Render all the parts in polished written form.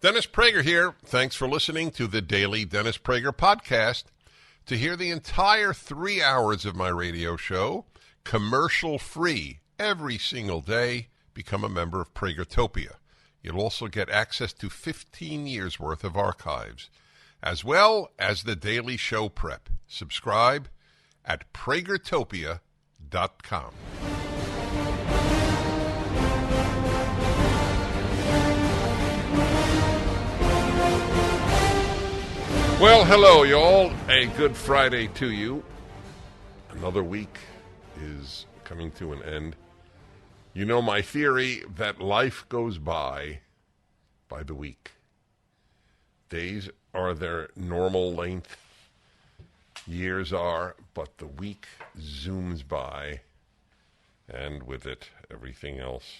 Dennis Prager here. Thanks for listening to the Daily Dennis Prager Podcast. To hear the entire 3 hours of my radio show, commercial-free, every single day, become a member of Pragertopia. You'll also get access to 15 years' worth of archives, as well as the daily show prep. Subscribe at Pragertopia.com. Well, hello, y'all. A good Friday to you. Another week is coming to an end. You know my theory that life goes by the week. Days are their normal length. Years are, but the week zooms by, and with it, everything else.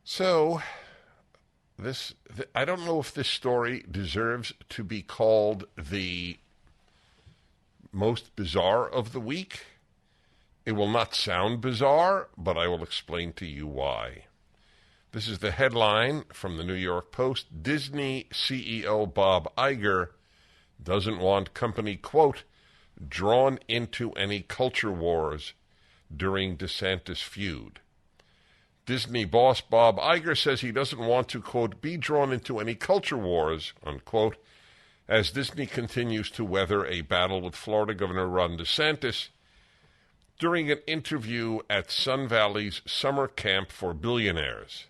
So, I don't know if this story deserves to be called the most bizarre of the week. It will not sound bizarre, but I will explain to you why. This is the headline from the New York Post. Disney CEO Bob Iger doesn't want company, quote, drawn into any culture wars during DeSantis feud. Disney boss Bob Iger says he doesn't want to, quote, be drawn into any culture wars, unquote, as Disney continues to weather a battle with Florida Governor Ron DeSantis during an interview at Sun Valley's summer camp for billionaires.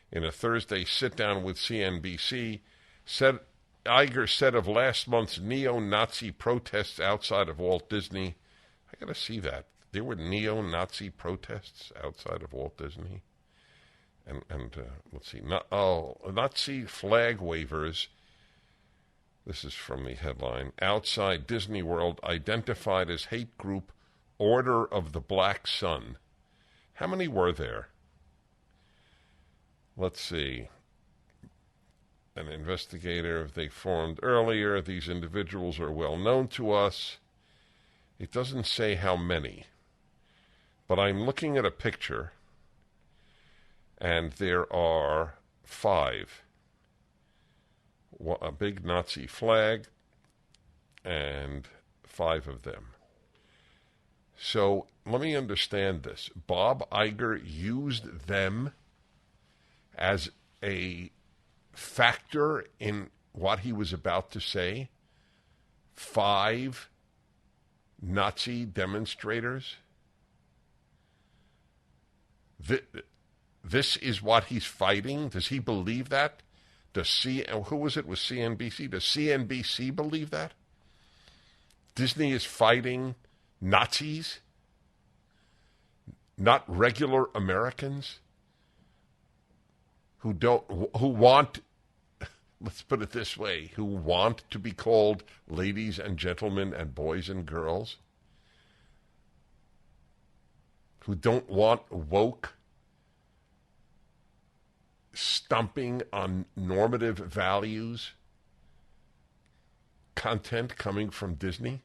In a Thursday sit-down with CNBC, Iger said of last month's neo-Nazi protests outside of Walt Disney, I got to see that. There were neo-Nazi protests outside of Walt Disney. And let's see. Nazi flag wavers. This is from the headline. Outside Disney World identified as hate group Order of the Black Sun. How many were there? Let's see. An investigator they formed earlier. These individuals are well known to us. It doesn't say how many. But I'm looking at a picture, and there are 5. A big Nazi flag, and 5 of them. So let me understand this. Bob Iger used them as a factor in what he was about to say. 5 Nazi demonstrators. This is what he's fighting? Does he believe that? Who was it with CNBC? Does CNBC believe that? Disney is fighting Nazis? Not regular Americans? Who want, let's put it this way, who want to be called ladies and gentlemen and boys and girls? Who don't want woke stomping on normative values content coming from Disney?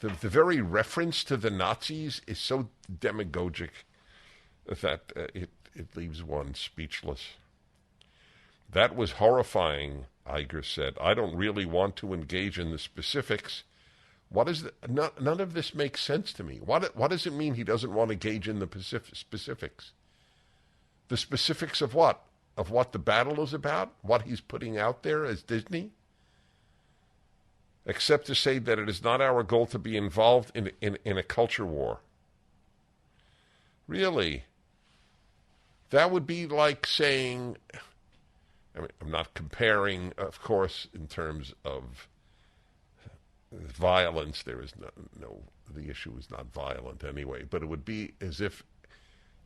The very reference to the Nazis is so demagogic that it leaves one speechless. That was horrifying, Iger said. I don't really want to engage in the specifics. None of this makes sense to me. What does it mean he doesn't want to engage in the specifics? The specifics of what? Of what the battle is about? What he's putting out there as Disney? Except to say that it is not our goal to be involved in a culture war. Really? That would be like saying, I mean, I'm not comparing, of course, in terms of violence. There is no, the issue is not violent anyway, but it would be as if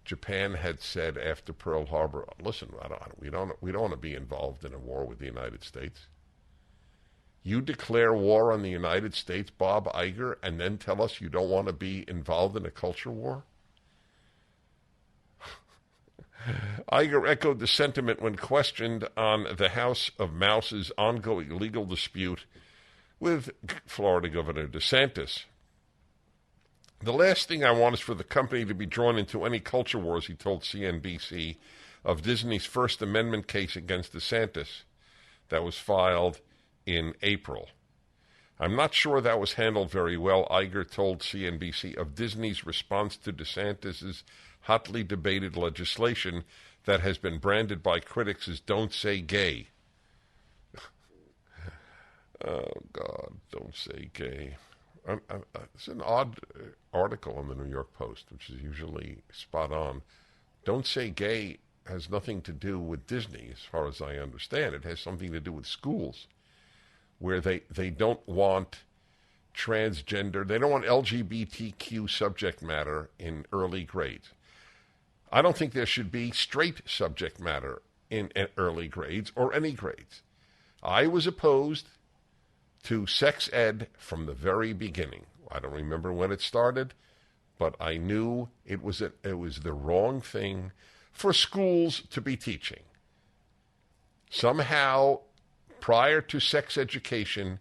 Japan had said after Pearl Harbor, listen, we don't want to be involved in a war with the United States. You declare war on the United States, Bob Iger, and then tell us you don't want to be involved in a culture war? Iger echoed the sentiment when questioned on the House of Mouse's ongoing legal dispute with Florida Governor DeSantis. The last thing I want is for the company to be drawn into any culture wars, he told CNBC, of Disney's First Amendment case against DeSantis that was filed in April. I'm not sure that was handled very well, Iger told CNBC, of Disney's response to DeSantis' hotly debated legislation that has been branded by critics as "Don't Say Gay." Oh, God, don't say gay. It's an odd article in the New York Post, which is usually spot on. Don't say gay has nothing to do with Disney, as far as I understand. It has something to do with schools, where they don't want transgender, they don't want LGBTQ subject matter in early grades. I don't think there should be straight subject matter in early grades or any grades. I was opposed to sex ed from the very beginning. I don't remember when it started, but I knew it was the wrong thing for schools to be teaching. Somehow, prior to sex education,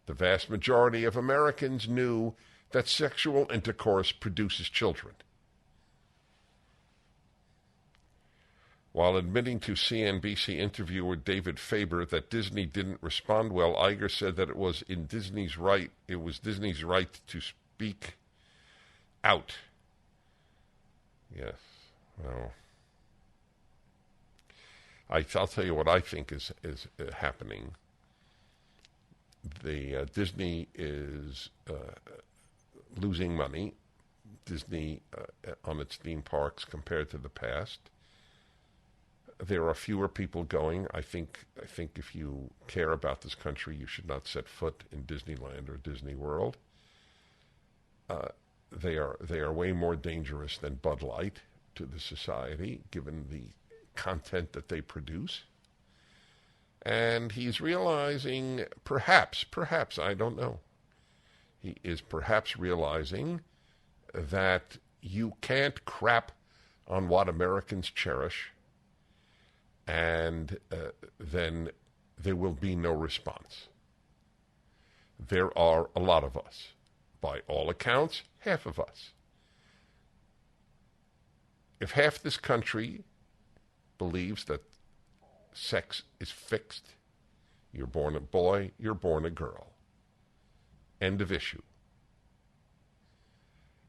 the vast majority of Americans knew that sexual intercourse produces children. While admitting to CNBC interviewer David Faber that Disney didn't respond well, Iger said that it was Disney's right to speak out. Yes, well, I'll tell you what I think is happening. Disney is losing money. Disney on its theme parks compared to the past. There are fewer people going. I think if you care about this country, you should not set foot in Disneyland or Disney World. They are way more dangerous than Bud Light to the society, given the content that they produce. And he's realizing, perhaps, I don't know, he is perhaps realizing that you can't crap on what Americans cherish, and then there will be no response. There are a lot of us. By all accounts, half of us. If half this country believes that sex is fixed, you're born a boy, you're born a girl. End of issue.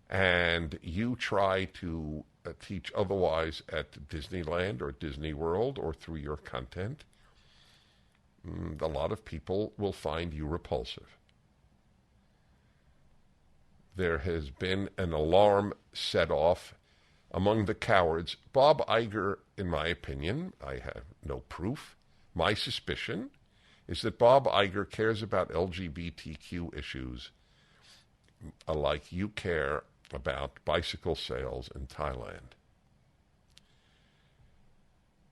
And you try to teach otherwise at Disneyland or Disney World or through your content, a lot of people will find you repulsive. There has been an alarm set off among the cowards. Bob Iger, in my opinion, I have no proof. My suspicion is that Bob Iger cares about LGBTQ issues like you care about bicycle sales in Thailand.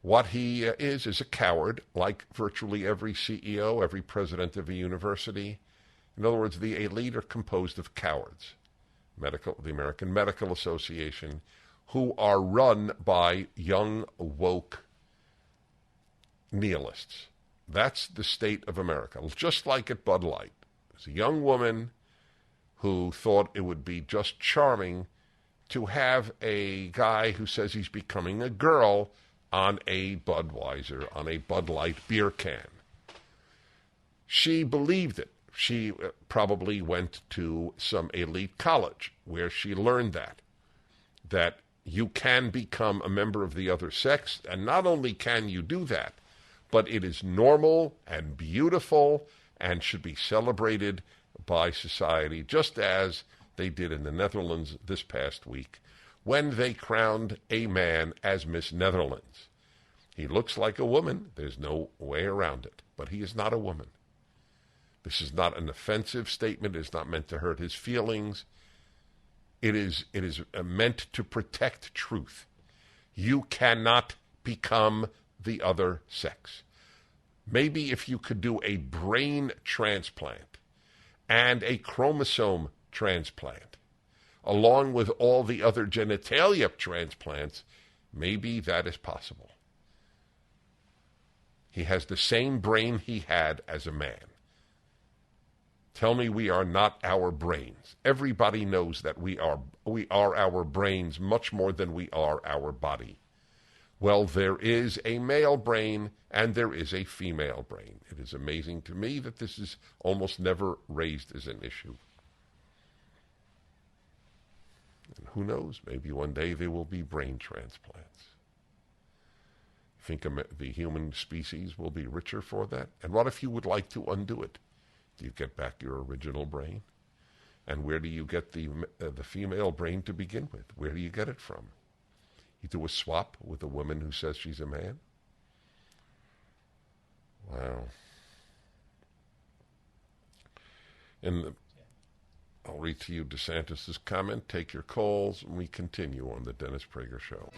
What he is a coward, like virtually every CEO, every president of a university. In other words, the elite are composed of cowards. The American Medical Association, who are run by young, woke nihilists. That's the state of America. Just like at Bud Light. There's a young woman who thought it would be just charming to have a guy who says he's becoming a girl on a Budweiser, on a Bud Light beer can. She believed it. She probably went to some elite college where she learned that you can become a member of the other sex, and not only can you do that, but it is normal and beautiful and should be celebrated by society, just as they did in the Netherlands this past week when they crowned a man as Miss Netherlands. He looks like a woman. There's no way around it, but he is not a woman. This is not an offensive statement. It is not meant to hurt his feelings. It is meant to protect truth. You cannot become the other sex. Maybe if you could do a brain transplant and a chromosome transplant, along with all the other genitalia transplants, maybe that is possible. He has the same brain he had as a man. tell me we are not our brains. Everybody knows that we are our brains much more than we are our body. Well, there is a male brain and there is a female brain. It is amazing to me that this is almost never raised as an issue. And who knows, maybe one day there will be brain transplants. Think the human species will be richer for that? And what if you would like to undo it? Do you get back your original brain? And where do you get the female brain to begin with? Where do you get it from? You do a swap with a woman who says she's a man? Wow. I'll read to you DeSantis' comment. Take your calls, and we continue on the Dennis Prager Show.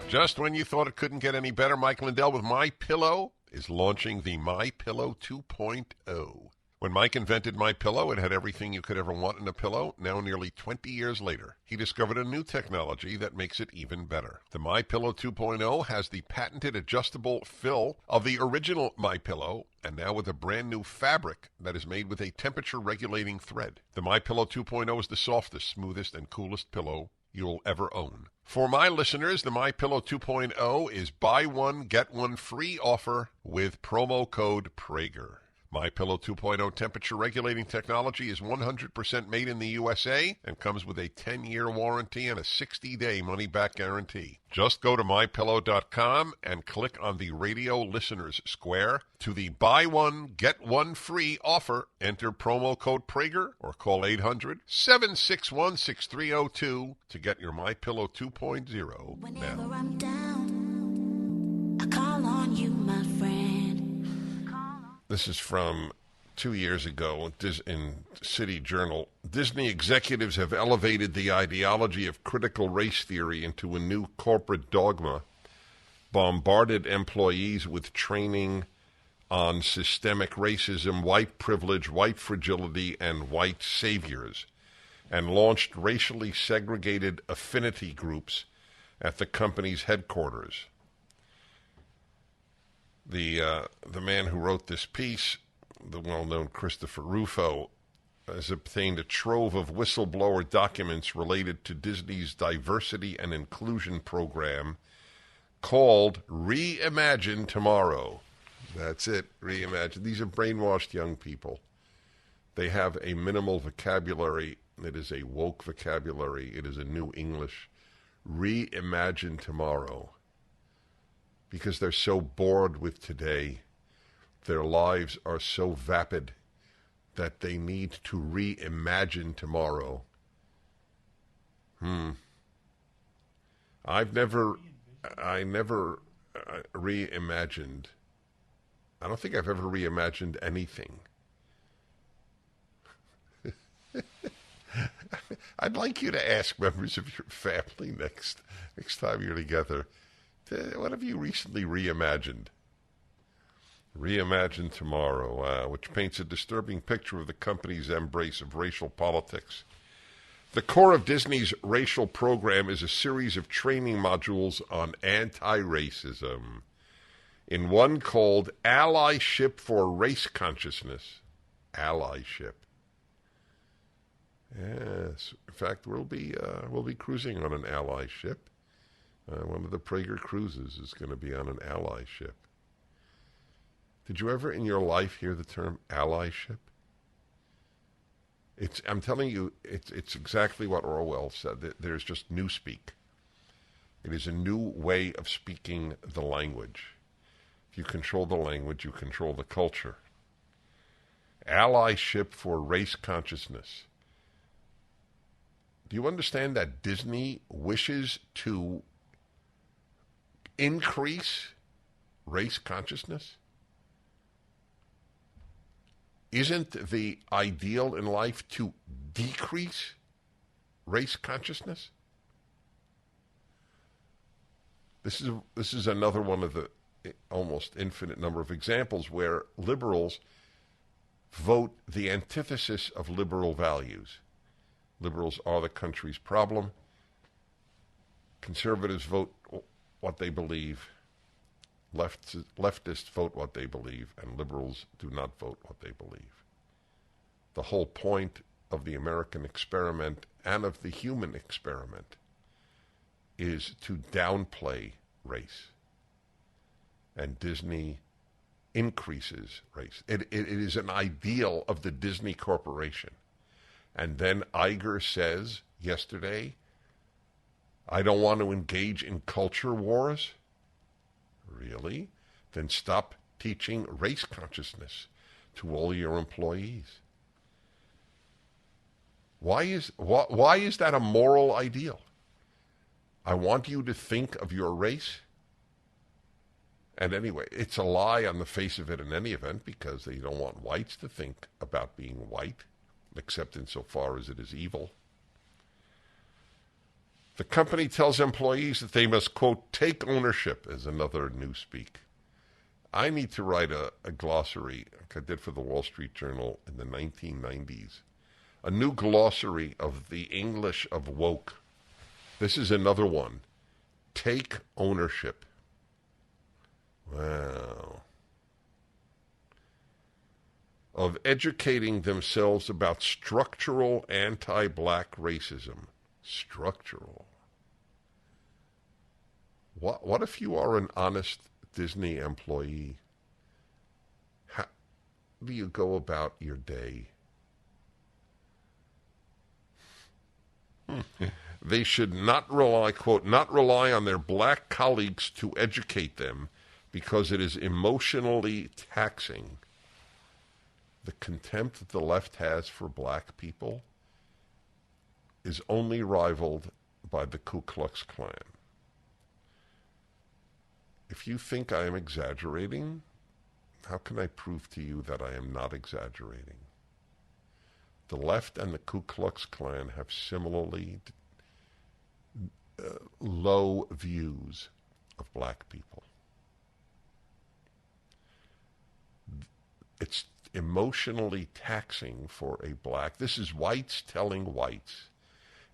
Just when you thought it couldn't get any better, Mike Lindell with MyPillow is launching the MyPillow 2.0. When Mike invented MyPillow, it had everything you could ever want in a pillow. Now, nearly 20 years later, he discovered a new technology that makes it even better. The MyPillow 2.0 has the patented adjustable fill of the original MyPillow, and now with a brand new fabric that is made with a temperature-regulating thread. The MyPillow 2.0 is the softest, smoothest, and coolest pillow you'll ever own. For my listeners, the MyPillow 2.0 is buy one, get one free offer with promo code Prager. MyPillow 2.0 temperature regulating technology is 100% made in the USA and comes with a 10-year warranty and a 60-day money-back guarantee. Just go to MyPillow.com and click on the radio listeners square to the buy one, get one free offer. Enter promo code Prager or call 800-761-6302 to get your MyPillow 2.0 Whenever now. I'm down, I call on you, my friend. This is from 2 years ago in City Journal. Disney executives have elevated the ideology of critical race theory into a new corporate dogma, bombarded employees with training on systemic racism, white privilege, white fragility, and white saviors, and launched racially segregated affinity groups at the company's headquarters. The man who wrote this piece, the well-known Christopher Rufo, has obtained a trove of whistleblower documents related to Disney's diversity and inclusion program called Reimagine Tomorrow. That's it, reimagine. These are brainwashed young people. They have a minimal vocabulary. It is a woke vocabulary. It is a new English. Reimagine tomorrow. Because they're so bored with today. Their lives are so vapid that they need to reimagine tomorrow. I never reimagined. I don't think I've ever reimagined anything. I'd like you to ask members of your family next time you're together, what have you recently reimagined? Reimagine Tomorrow, which paints a disturbing picture of the company's embrace of racial politics. The core of Disney's racial program is a series of training modules on anti-racism. In one called Allyship for Race Consciousness. Allyship. Yes. In fact, we'll be cruising on an ally ship. One of the Prager cruises is going to be on an ally ship. Did you ever in your life hear the term allyship? I'm telling you, it's exactly what Orwell said. There's just newspeak. It is a new way of speaking the language. If you control the language, you control the culture. Allyship for race consciousness. Do you understand that Disney wishes to increase race consciousness? Isn't the ideal in life to decrease race consciousness? This is another one of the almost infinite number of examples where liberals vote the antithesis of liberal values. Liberals are the country's problem. Conservatives vote what they believe Leftists vote what they believe, and liberals do not vote what they believe. The whole point of the American experiment and of the human experiment is to downplay race. And Disney increases race. It is an ideal of the Disney Corporation. And then Iger says yesterday, I don't want to engage in culture wars. Really? Then stop teaching race consciousness to all your employees. Why is that a moral ideal? I want you to think of your race. And anyway, it's a lie on the face of it in any event, because they don't want whites to think about being white, except insofar as it is evil. The company tells employees that they must, quote, take ownership, as another newspeak. I need to write a glossary, like I did for the Wall Street Journal in the 1990s. A new glossary of the English of woke. This is another one. Take ownership. Wow. Of educating themselves about structural anti-black racism. Structural. What if you are an honest Disney employee? How do you go about your day? They should not rely, quote, not rely on their black colleagues to educate them because it is emotionally taxing. The contempt that the left has for black people is only rivaled by the Ku Klux Klan. If you think I am exaggerating, how can I prove to you that I am not exaggerating? The left and the Ku Klux Klan have similarly low views of black people. It's emotionally taxing for a black. This is whites telling whites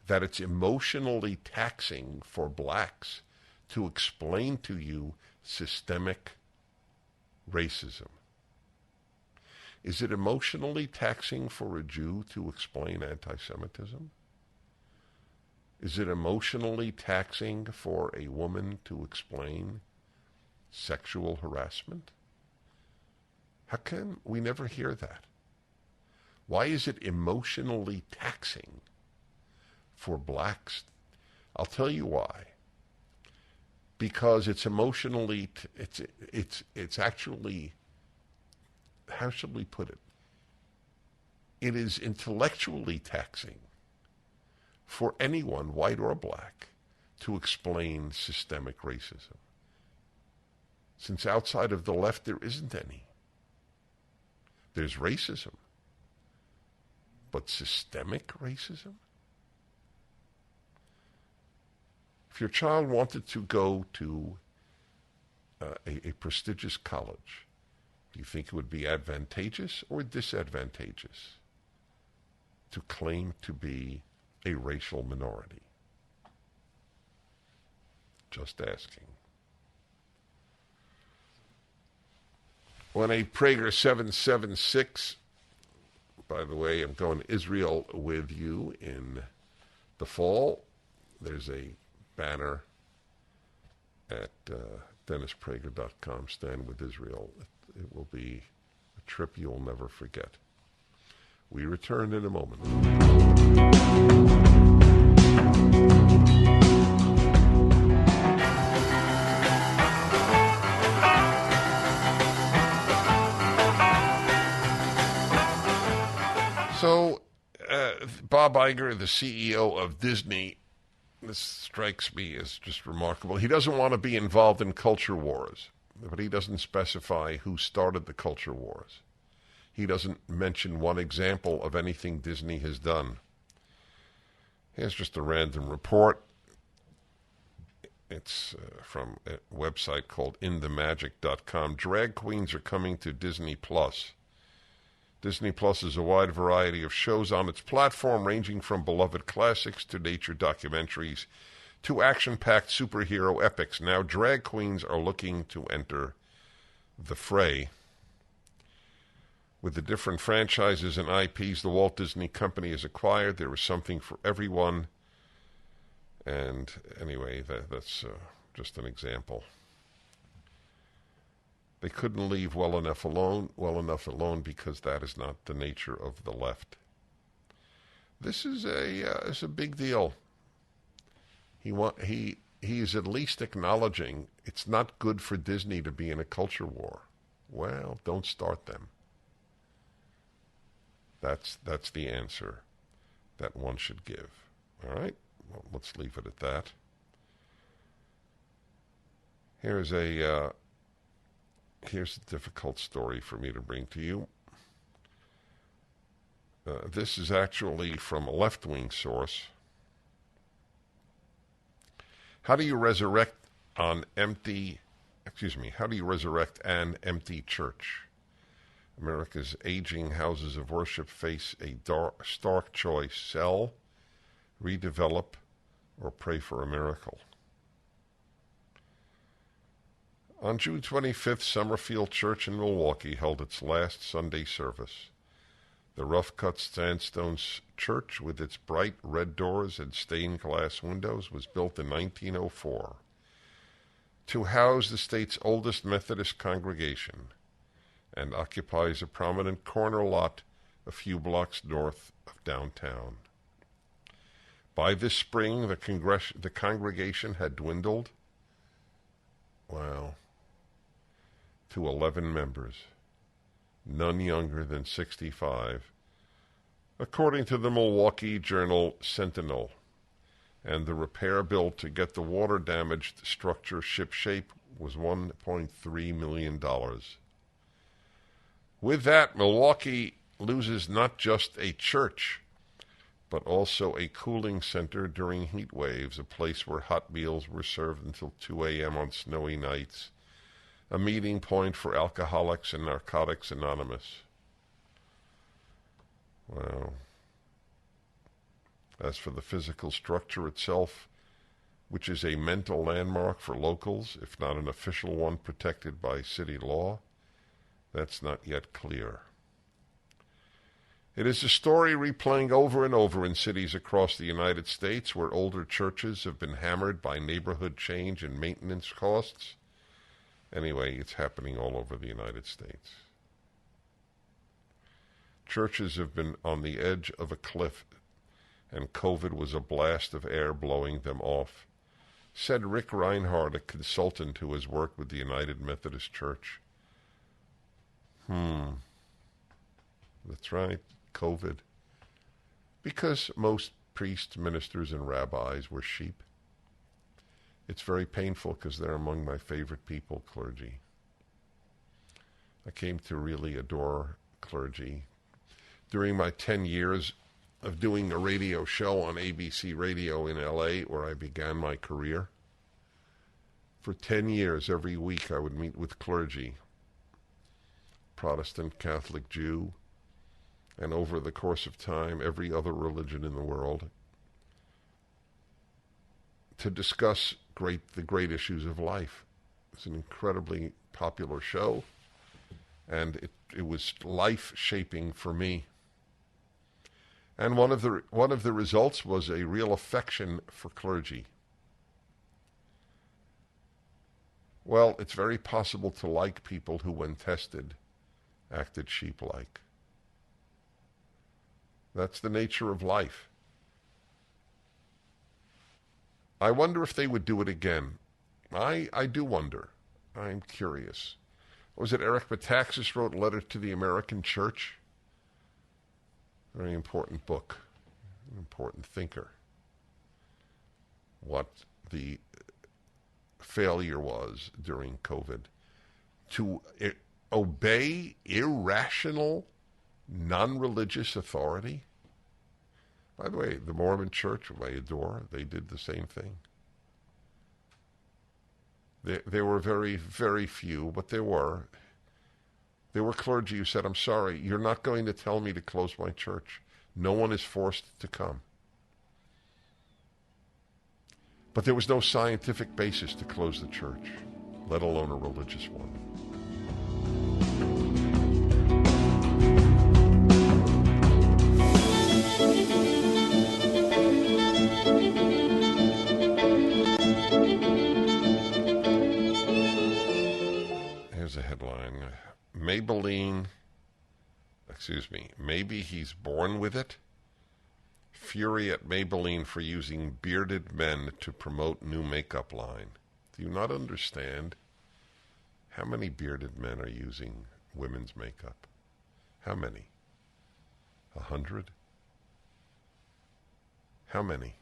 that it's emotionally taxing for blacks to explain to you systemic racism. Is it emotionally taxing for a Jew to explain anti-Semitism? Is it emotionally taxing for a woman to explain sexual harassment? How come we never hear that? Why is it emotionally taxing for blacks? I'll tell you why. Because it's emotionally, it's actually, how should we put it? It is intellectually taxing for anyone, white or black, to explain systemic racism. Since outside of the left there isn't any. There's racism. But systemic racism? If your child wanted to go to a prestigious college, do you think it would be advantageous or disadvantageous to claim to be a racial minority? Just asking. When a Prager 776, by the way, I'm going to Israel with you in the fall. There's a banner at DennisPrager.com, Stand with Israel. It will be a trip you will never forget. We return in a moment. So, Bob Iger, the CEO of Disney, this strikes me as just remarkable. He doesn't want to be involved in culture wars, but he doesn't specify who started the culture wars. He doesn't mention one example of anything Disney has done. Here's just a random report. It's from a website called inthemagic.com. Drag queens are coming to Disney Plus. Disney Plus is a wide variety of shows on its platform, ranging from beloved classics to nature documentaries Two action-packed superhero epics. Now drag queens are looking to enter the fray. With the different franchises and IPs the Walt Disney Company has acquired, there is something for everyone. And anyway, that's just an example. They couldn't leave well enough alone because that is not the nature of the left. This is a big deal. He is at least acknowledging it's not good for Disney to be in a culture war. Well, don't start them. That's the answer that one should give. All right? Well, let's leave it at that. Here's a difficult story for me to bring to you. This is actually from a left-wing source. How do you resurrect an empty church? America's aging houses of worship face a stark choice: sell, redevelop, or pray for a miracle. On June 25th, Summerfield Church in Milwaukee held its last Sunday service. The rough-cut sandstone church, with its bright red doors and stained glass windows, was built in 1904 to house the state's oldest Methodist congregation, and occupies a prominent corner lot a few blocks north of downtown. By this spring, the congregation had dwindled, to 11 members, none younger than 65, according to the Milwaukee Journal Sentinel, and the repair bill to get the water-damaged structure shipshape was $1.3 million. With that, Milwaukee loses not just a church, but also a cooling center during heat waves, a place where hot meals were served until 2 a.m. on snowy nights, a meeting point for Alcoholics and Narcotics Anonymous. Wow. As for the physical structure itself, which is a mental landmark for locals, if not an official one protected by city law, that's not yet clear. It is a story replaying over and over in cities across the United States where older churches have been hammered by neighborhood change and maintenance costs. Anyway, it's happening all over the United States. Churches have been on the edge of a cliff, and COVID was a blast of air blowing them off, said Rick Reinhardt, a consultant who has worked with the United Methodist Church. That's right, COVID. Because most priests, ministers, and rabbis were sheep. It's very painful because they're among my favorite people, clergy. I came to really adore clergy. During my 10 years of doing a radio show on ABC Radio in L.A., where I began my career, for 10 years, every week I would meet with clergy, Protestant, Catholic, Jew, and over the course of time, every other religion in the world, to discuss the great issues of life. It's an incredibly popular show, and it was life-shaping for me. And one of the results was a real affection for clergy. Well, it's very possible to like people who, when tested, acted sheep-like. That's the nature of life. I wonder if they would do it again. I do wonder. I'm curious. Was it Eric Metaxas wrote Letter to the American Church? Very important book. An important thinker. What the failure was during COVID. To obey irrational, non-religious authority. By the way, the Mormon Church, whom I adore, they did the same thing. There were very, very few, but there were. There were clergy who said, I'm sorry, you're not going to tell me to close my church. No one is forced to come. But there was no scientific basis to close the church, let alone a religious one. Here's a headline. Maybe he's born with it. Fury at Maybeline for using bearded men to promote new makeup line. Do you not understand how many bearded men are using women's makeup? How many? 100? How many?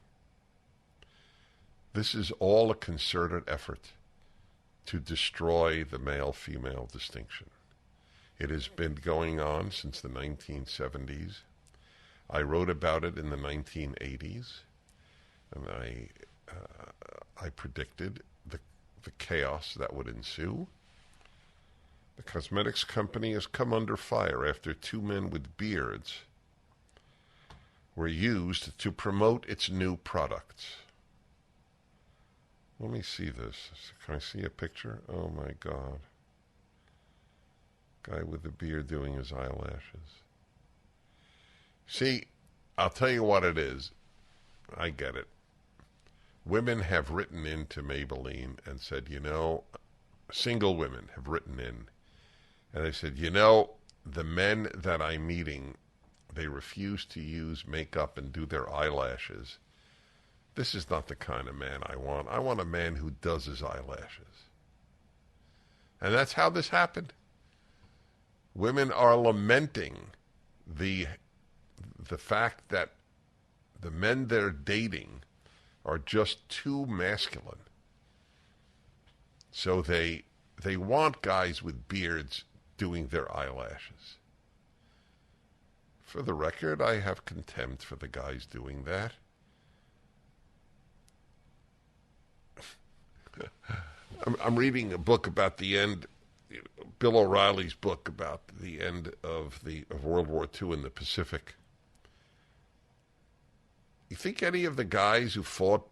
This is all a concerted effort to destroy the male-female distinction. It has been going on since the 1970s. I wrote about it in the 1980s, and I predicted the chaos that would ensue. The cosmetics company has come under fire after two men with beards were used to promote its new products. Let me see this. Can I see a picture? Oh my God. Guy with the beard doing his eyelashes. See, I'll tell you what it is. I get it. Women have written into Maybeline and said, single women have written in. And they said, the men that I'm meeting, they refuse to use makeup and do their eyelashes. This is not the kind of man I want. I want a man who does his eyelashes. And that's how this happened. Women are lamenting the fact that the men they're dating are just too masculine. So they want guys with beards doing their eyelashes. For the record, I have contempt for the guys doing that. I'm reading a book about the end, Bill O'Reilly's book about the end of World War II in the Pacific. You think any of the guys who fought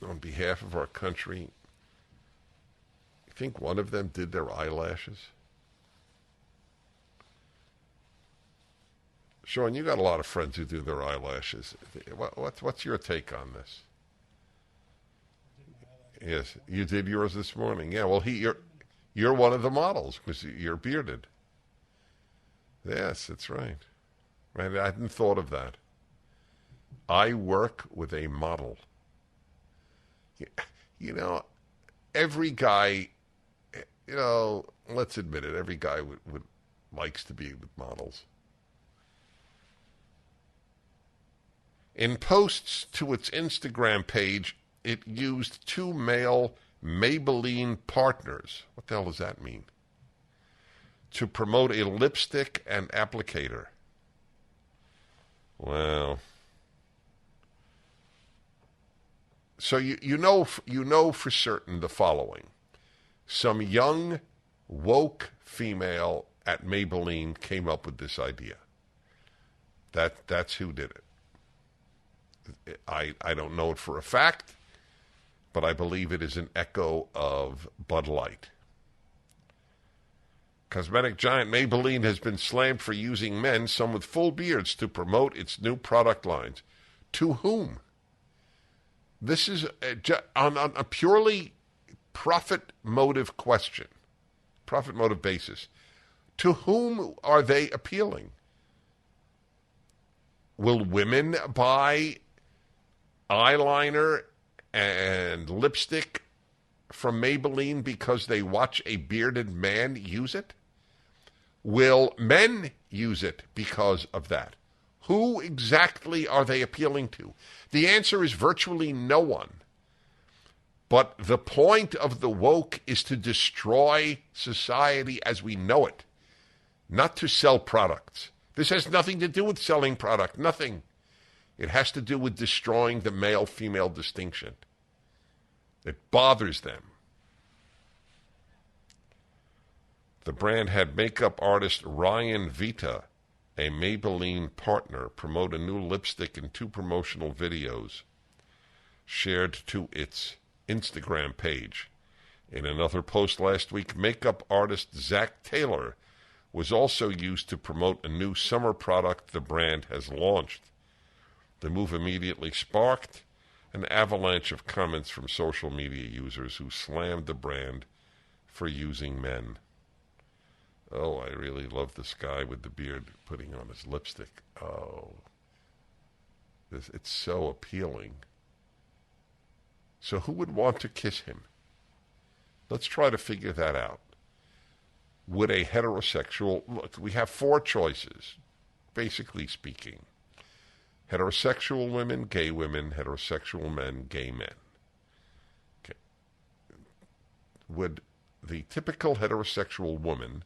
on behalf of our country, you think one of them did their eyelashes? Sean, you got a lot of friends who do their eyelashes. What's your take on this? Yes, you did yours this morning. Yeah, well, you're one of the models because you're bearded. Yes, that's right. Right, I hadn't thought of that. I work with a model. Every guy, let's admit it, every guy would likes to be with models. In posts to its Instagram page, it used two male Maybeline partners. What the hell does that mean? To promote a lipstick and applicator. Well, so you know for certain the following: some young woke female at Maybeline came up with this idea. That's who did it. I don't know it for a fact, but I believe it is an echo of Bud Light. Cosmetic giant Maybeline has been slammed for using men, some with full beards, to promote its new product lines. To whom? This is on a purely profit motive question, profit motive basis. To whom are they appealing? Will women buy eyeliner and lipstick from Maybeline because they watch a bearded man use it? Will men use it because of that? Who exactly are they appealing to? The answer is virtually no one. But the point of the woke is to destroy society as we know it, not to sell products. This has nothing to do with selling product, nothing. It has to do with destroying the male-female distinction. It bothers them. The brand had makeup artist Ryan Vita, a Maybeline partner, promote a new lipstick in two promotional videos. shared to its Instagram page. In another post last week, makeup artist Zach Taylor was also used to promote a new summer product the brand has launched. The move immediately sparked an avalanche of comments from social media users who slammed the brand for using men. Oh, I really love this guy with the beard putting on his lipstick. Oh, it's so appealing. So who would want to kiss him? Let's try to figure that out. Would a heterosexual... Look, we have 4 choices, basically speaking. Heterosexual women, gay women, heterosexual men, gay men. Okay. Would the typical heterosexual woman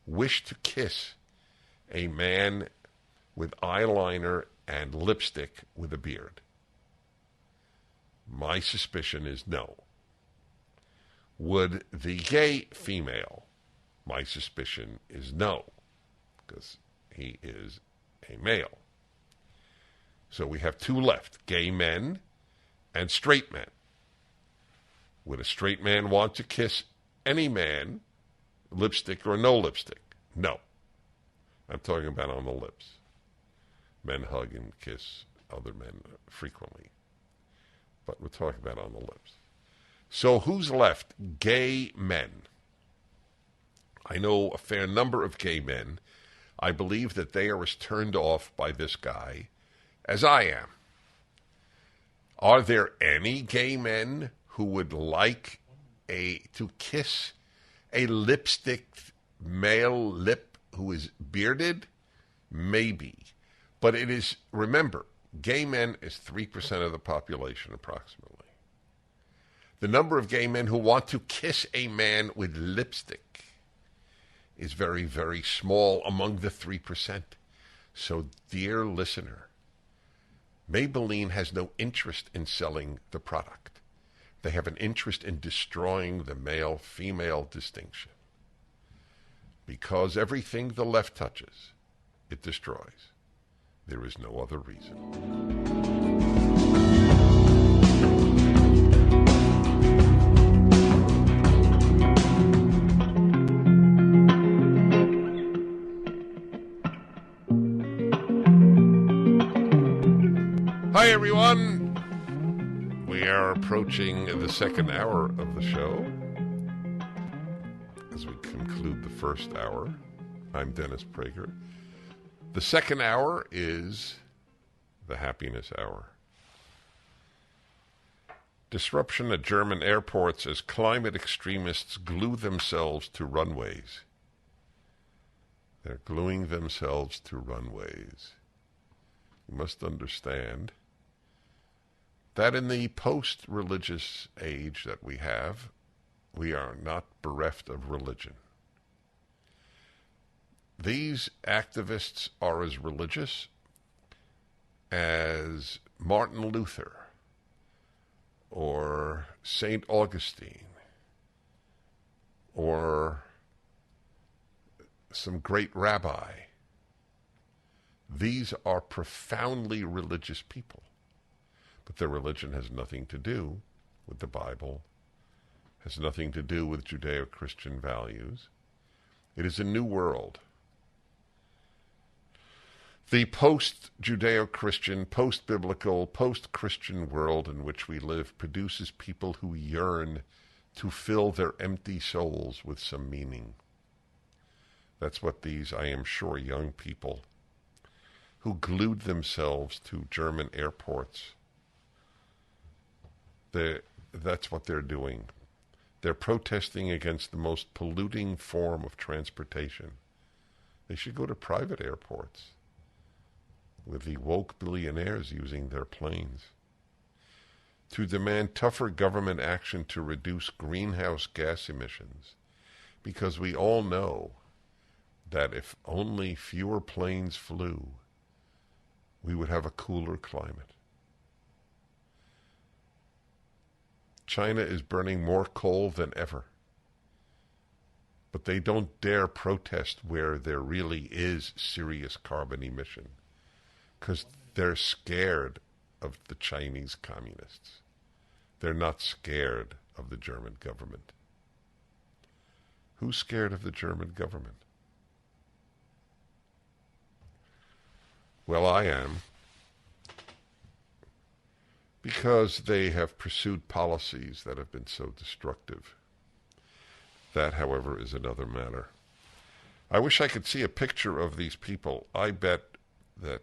wish to kiss a man with eyeliner and lipstick with a beard? My suspicion is no. Would the gay female? My suspicion is no, because he is a male. So we have 2 left, gay men and straight men. Would a straight man want to kiss any man, lipstick or no lipstick? No. I'm talking about on the lips. Men hug and kiss other men frequently. But we're talking about on the lips. So who's left? Gay men. I know a fair number of gay men. I believe that they are as turned off by this guy as I am. Are there any gay men who would like to kiss a lipstick male lip who is bearded? Maybe. But it is, remember, gay men is 3% of the population approximately. The number of gay men who want to kiss a man with lipstick is very, very small among the 3%. So, dear listener, Maybeline has no interest in selling the product. They have an interest in destroying the male-female distinction. Because everything the left touches, it destroys. There is no other reason. Hi, everyone. We are approaching the second hour of the show. As we conclude the first hour, I'm Dennis Prager. The second hour is the happiness hour. Disruption at German airports as climate extremists glue themselves to runways. They're gluing themselves to runways. You must understand that in the post-religious age that we have, we are not bereft of religion. These activists are as religious as Martin Luther or St. Augustine or some great rabbi. These are profoundly religious people. But their religion has nothing to do with the Bible, has nothing to do with Judeo-Christian values. It is a new world. The post-Judeo-Christian, post-biblical, post-Christian world in which we live produces people who yearn to fill their empty souls with some meaning. That's what these, I am sure, young people who glued themselves to German airports, that's what they're doing. They're protesting against the most polluting form of transportation. They should go to private airports with the woke billionaires using their planes. To demand tougher government action to reduce greenhouse gas emissions, because we all know that if only fewer planes flew, we would have a cooler climate. China is burning more coal than ever. But they don't dare protest where there really is serious carbon emission because they're scared of the Chinese communists. They're not scared of the German government. Who's scared of the German government? Well, I am. Because they have pursued policies that have been so destructive. That, however, is another matter. I wish I could see a picture of these people. I bet that,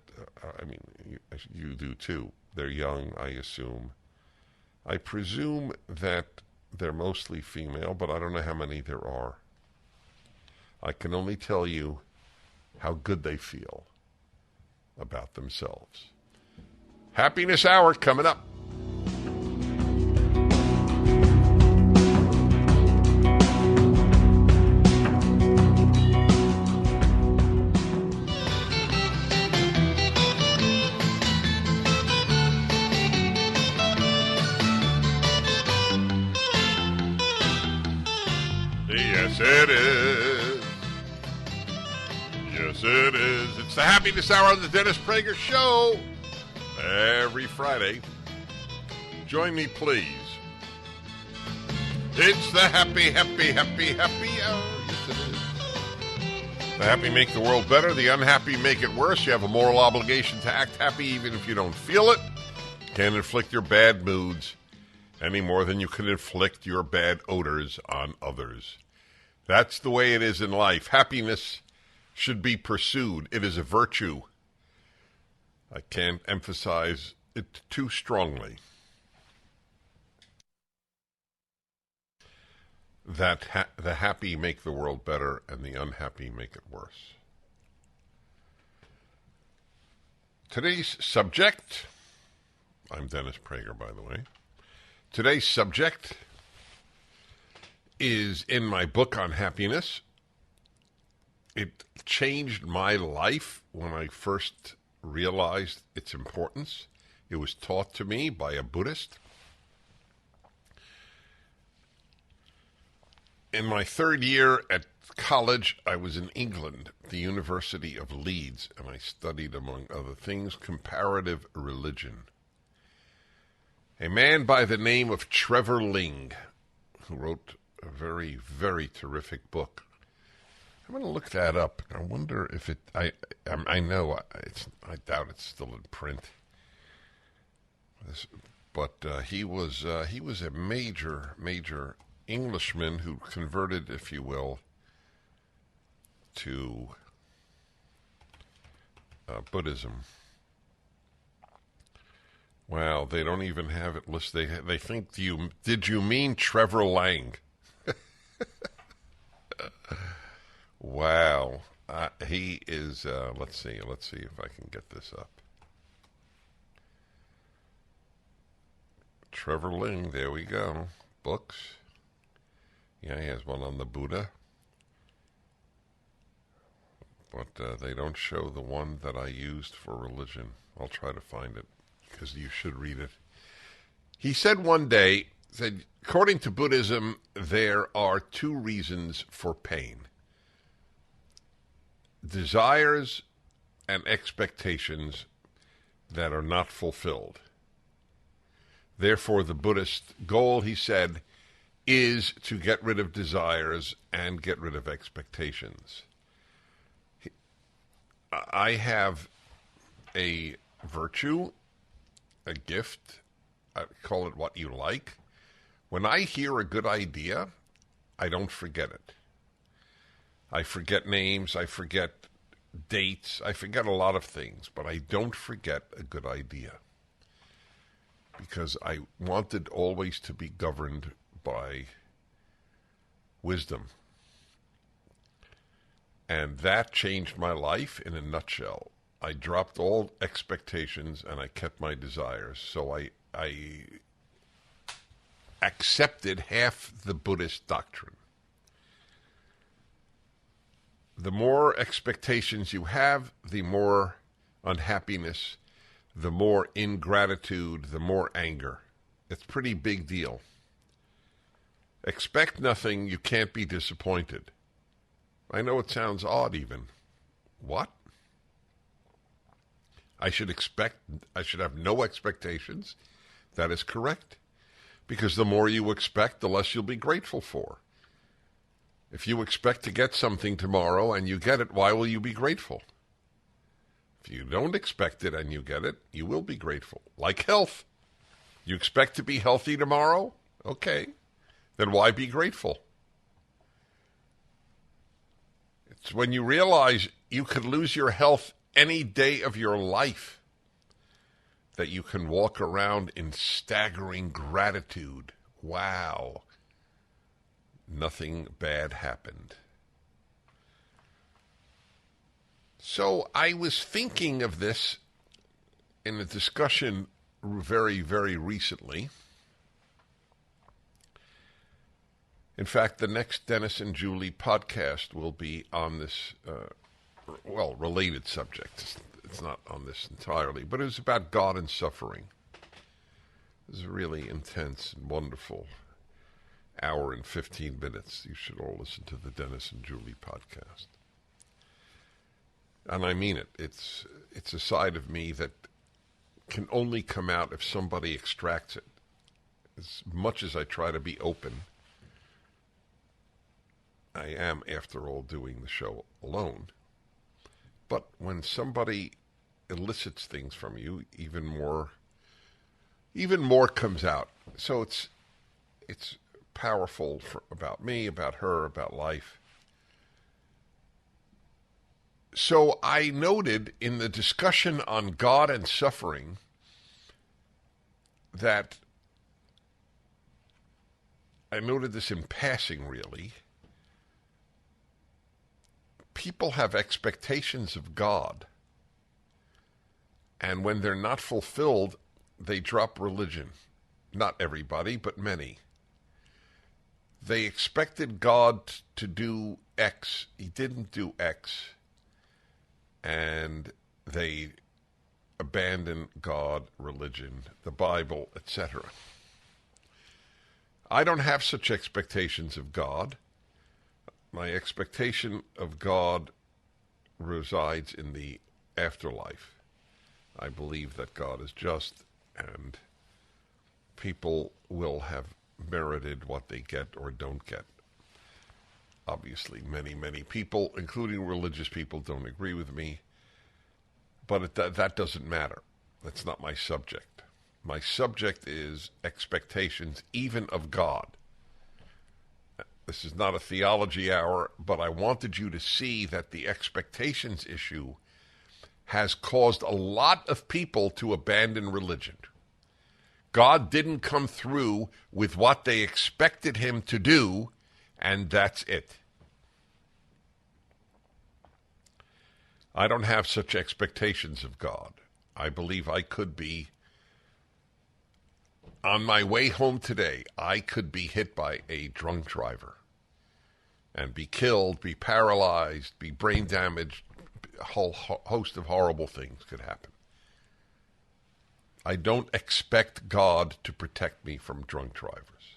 you do too. They're young, I assume. I presume that they're mostly female, but I don't know how many there are. I can only tell you how good they feel about themselves. Happiness Hour coming up. Yes, it is. Yes, it is. It's the Happiness Hour on the Dennis Prager Show. Every Friday. Join me, please. It's the happy hour. Yes, it is. The happy make the world better. The unhappy make it worse. You have a moral obligation to act happy even if you don't feel it. Can't inflict your bad moods any more than you can inflict your bad odors on others. That's the way it is in life. Happiness should be pursued. It is a virtue. I can't emphasize it too strongly. That the happy make the world better and the unhappy make it worse. Today's subject, I'm Dennis Prager, by the way. Today's subject is in my book on happiness. It changed my life when I first realized its importance. It was taught to me by a Buddhist. In my third year at college, I was in England, the University of Leeds, and I studied, among other things, comparative religion. A man by the name of Trevor Ling, who wrote a very, very terrific book. I'm going to look that up. I wonder if it. I know it's. I doubt it's still in print. But he was a major Englishman who converted, if you will, to Buddhism. Wow, they don't even have it listed. They think, did you mean Trevor Lang? Wow. He is, let's see if I can get this up. Trevor Ling, there we go. Books. Yeah, he has one on the Buddha. But they don't show the one that I used for religion. I'll try to find it, because you should read it. He said one day, according to Buddhism, there are two reasons for pain: desires and expectations that are not fulfilled. Therefore, the Buddhist goal, he said, is to get rid of desires and get rid of expectations. I have a virtue, a gift, call it what you like. When I hear a good idea, I don't forget it. I forget names, I forget dates, I forget a lot of things, but I don't forget a good idea. Because I wanted always to be governed by wisdom. And that changed my life in a nutshell. I dropped all expectations and I kept my desires. So I accepted half the Buddhist doctrine. The more expectations you have, the more unhappiness, the more ingratitude, the more anger. It's a pretty big deal. Expect nothing, you can't be disappointed. I know it sounds odd even. What? I should have no expectations? That is correct. Because the more you expect, the less you'll be grateful for. If you expect to get something tomorrow and you get it, why will you be grateful? If you don't expect it and you get it, you will be grateful. Like health. You expect to be healthy tomorrow? Okay. Then why be grateful? It's when you realize you could lose your health any day of your life that you can walk around in staggering gratitude. Wow. Nothing bad happened. So I was thinking of this in a discussion very, very recently. In fact, the next Dennis and Julie podcast will be on this, related subject. It's not on this entirely, but it was about God and suffering. It was a really intense and wonderful hour and 15 minutes. You should all listen to the Dennis and Julie podcast. And I mean it. It's a side of me that can only come out if somebody extracts it. As much as I try to be open, I am, after all, doing the show alone. But when somebody elicits things from you, even more comes out. So it's powerful about me, about her, about life. So I noted in the discussion on God and suffering that I noted this in passing, really. People have expectations of God, and when they're not fulfilled, they drop religion. Not everybody, but many. They expected God to do X. He didn't do X. And they abandon God, religion, the Bible, etc. I don't have such expectations of God. My expectation of God resides in the afterlife. I believe that God is just and people will have merited what they get or don't get. Obviously, many, many people, including religious people, don't agree with me, but that doesn't matter. That's not my subject. My subject is expectations, even of God. This is not a theology hour, but I wanted you to see that the expectations issue has caused a lot of people to abandon religion. God didn't come through with what they expected him to do, and that's it. I don't have such expectations of God. I believe I could be, on my way home today, I could be hit by a drunk driver and be killed, be paralyzed, be brain damaged. A whole host of horrible things could happen. I don't expect God to protect me from drunk drivers.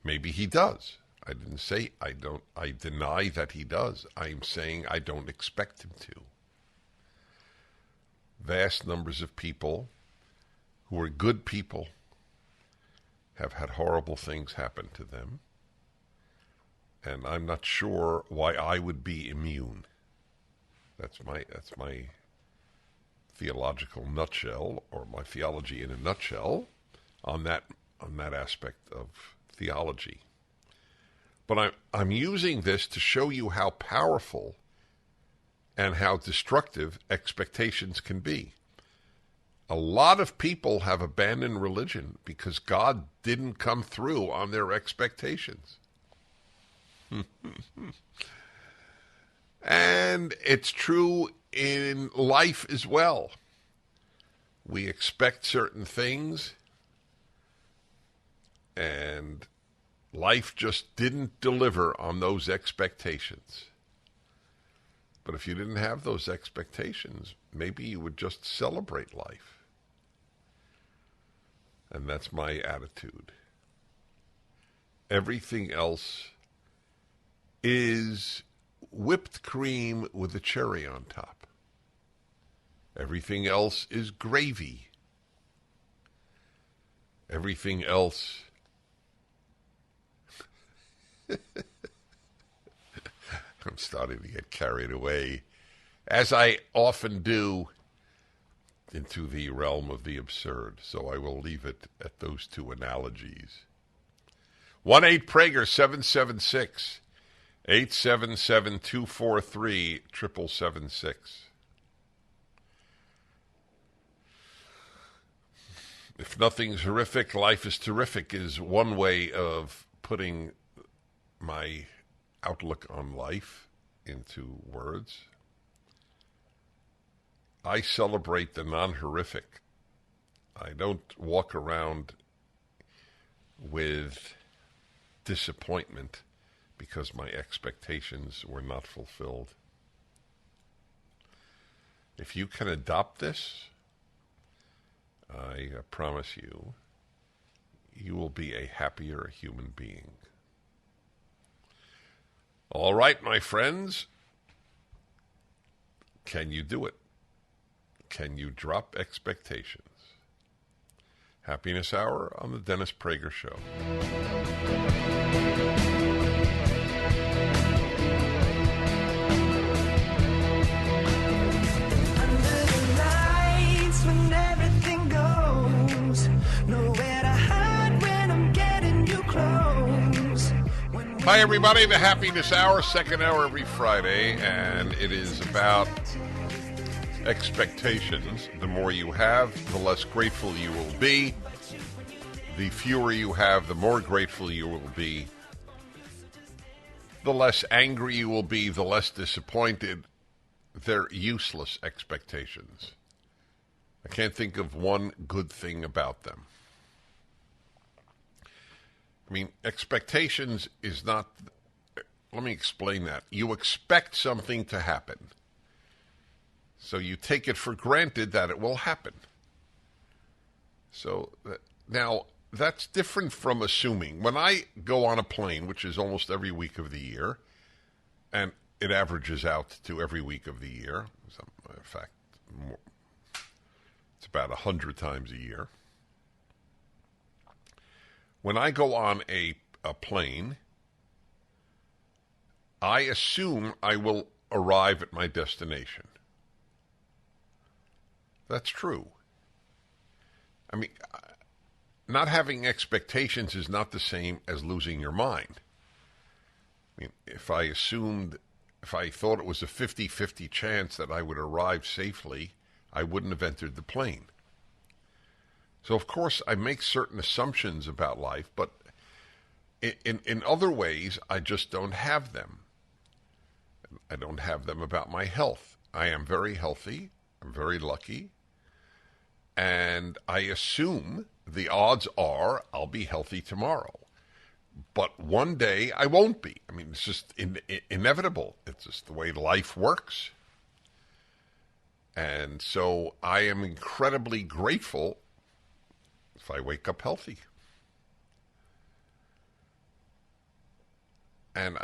Maybe he does. I didn't say I don't. I deny that he does. I'm saying I don't expect him to. Vast numbers of people who are good people have had horrible things happen to them. And I'm not sure why I would be immune. That's my theological nutshell, or my theology in a nutshell, on that aspect of theology. But I'm using this to show you how powerful and how destructive expectations can be. A lot of people have abandoned religion because God didn't come through on their expectations. And it's true in life as well. We expect certain things, and life just didn't deliver on those expectations. But if you didn't have those expectations, maybe you would just celebrate life. And that's my attitude. Everything else is whipped cream with a cherry on top. Everything else is gravy. Everything else, I'm starting to get carried away, as I often do, into the realm of the absurd. So I will leave it at those two analogies. 1-8-Prager 776-877-243-7776. If nothing's horrific, life is terrific is one way of putting my outlook on life into words. I celebrate the non-horrific. I don't walk around with disappointment because my expectations were not fulfilled. If you can adopt this, I promise you, you will be a happier human being. All right, my friends, can you do it? Can you drop expectations? Happiness Hour on the Dennis Prager Show. Hi, everybody. The Happiness Hour, second hour every Friday, and it is about expectations. The more you have, the less grateful you will be. The fewer you have, the more grateful you will be. The less angry you will be, the less disappointed. They're useless expectations. I can't think of one good thing about them. I mean, expectations is not... Let me explain that. You expect something to happen. So you take it for granted that it will happen. So now, that's different from assuming. When I go on a plane, which is almost every week of the year, and it averages out to every week of the year, in fact, more, it's about 100 times a year. When I go on a plane, I assume I will arrive at my destination. That's true. I mean, not having expectations is not the same as losing your mind. I mean, if I thought it was a 50-50 chance that I would arrive safely, I wouldn't have entered the plane. So, of course, I make certain assumptions about life, but in other ways, I just don't have them. I don't have them about my health. I am very healthy. I'm very lucky. And I assume the odds are I'll be healthy tomorrow. But one day I won't be. I mean, it's just inevitable. It's just the way life works. And so I am incredibly grateful if I wake up healthy. And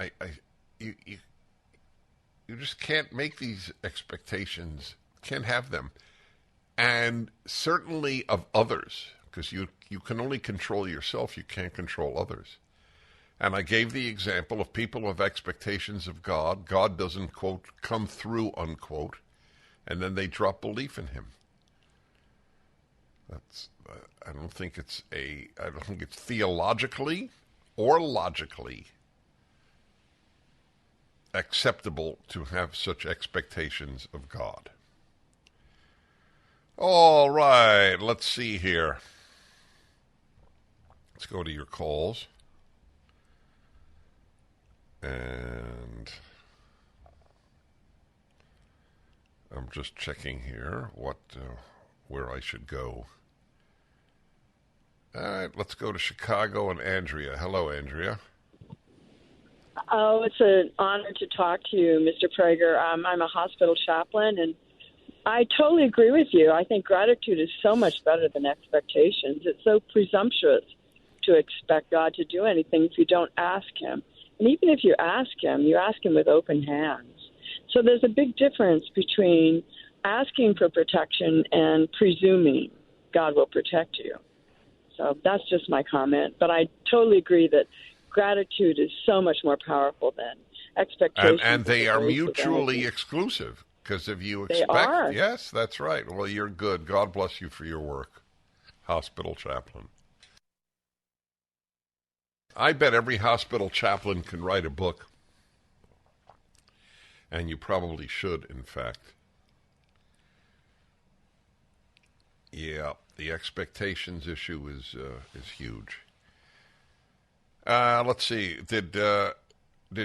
you just can't make these expectations, can't have them. And certainly of others, because you can only control yourself, you can't control others. And I gave the example of people who have expectations of God. God doesn't, quote, come through, unquote, and then they drop belief in him. I don't think it's theologically or logically acceptable to have such expectations of God. All right, let's see here. Let's go to your calls. And I'm just checking here where I should go. All right, let's go to Chicago and Andrea. Hello, Andrea. Oh, it's an honor to talk to you, Mr. Prager. I'm a hospital chaplain, and I totally agree with you. I think gratitude is so much better than expectations. It's so presumptuous to expect God to do anything if you don't ask him. And even if you ask him with open hands. So there's a big difference between asking for protection and presuming God will protect you. So So that's just my comment. But I totally agree that gratitude is so much more powerful than expectations. And they are mutually exclusive, because if you expect... They are. Yes, that's right. Well, you're good. God bless you for your work, hospital chaplain. I bet every hospital chaplain can write a book. And you probably should, in fact. Yeah, the expectations issue is huge. Let's see. Did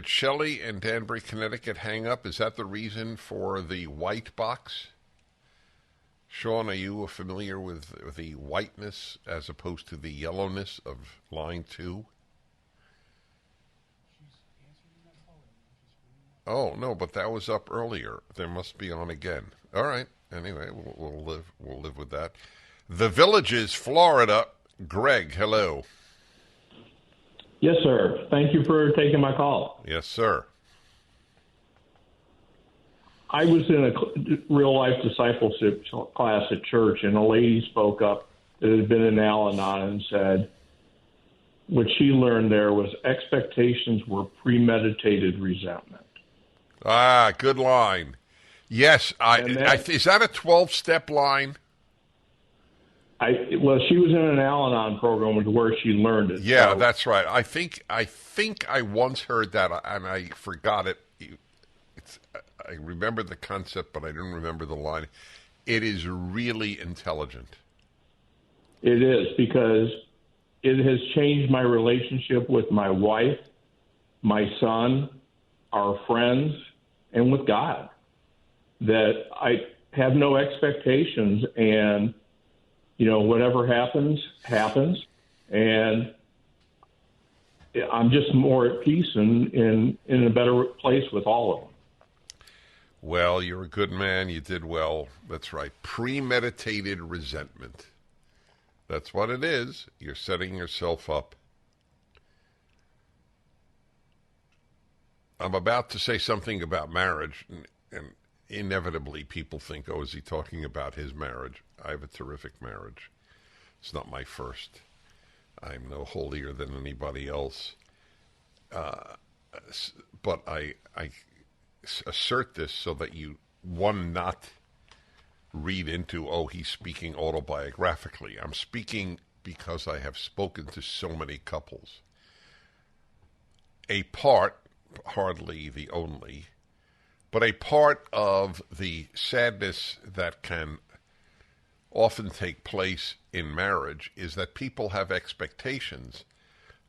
Shelley in Danbury, Connecticut hang up? Is that the reason for the white box? Sean, are you familiar with the whiteness as opposed to the yellowness of line 2? Oh, no, but that was up earlier. There must be on again. All right. Anyway, we'll live with that. The Villages, Florida. Greg, hello. Yes, sir. Thank you for taking my call. Yes, sir. I was in a real-life discipleship class at church, and a lady spoke up that had been in Al-Anon and said what she learned there was expectations were premeditated resentment. Ah, good line. Yes, is that a 12-step line? Well, she was in an Al-Anon program where she learned it. Yeah, so. That's right. I think I once heard that, and I forgot it. I remember the concept, but I didn't remember the line. It is really intelligent. It is, because it has changed my relationship with my wife, my son, our friends, and with God. That I have no expectations, and whatever happens, happens, and I'm just more at peace and in a better place with all of them. Well, you're a good man. You did well. That's right. Premeditated resentment. That's what it is. You're setting yourself up. I'm about to say something about marriage, and inevitably people think, oh, is he talking about his marriage? I have a terrific marriage. It's not my first. I'm no holier than anybody else. But I assert this so that you, not read into, oh, he's speaking autobiographically. I'm speaking because I have spoken to so many couples. A part, hardly the only, but a part of the sadness that can often take place in marriage is that people have expectations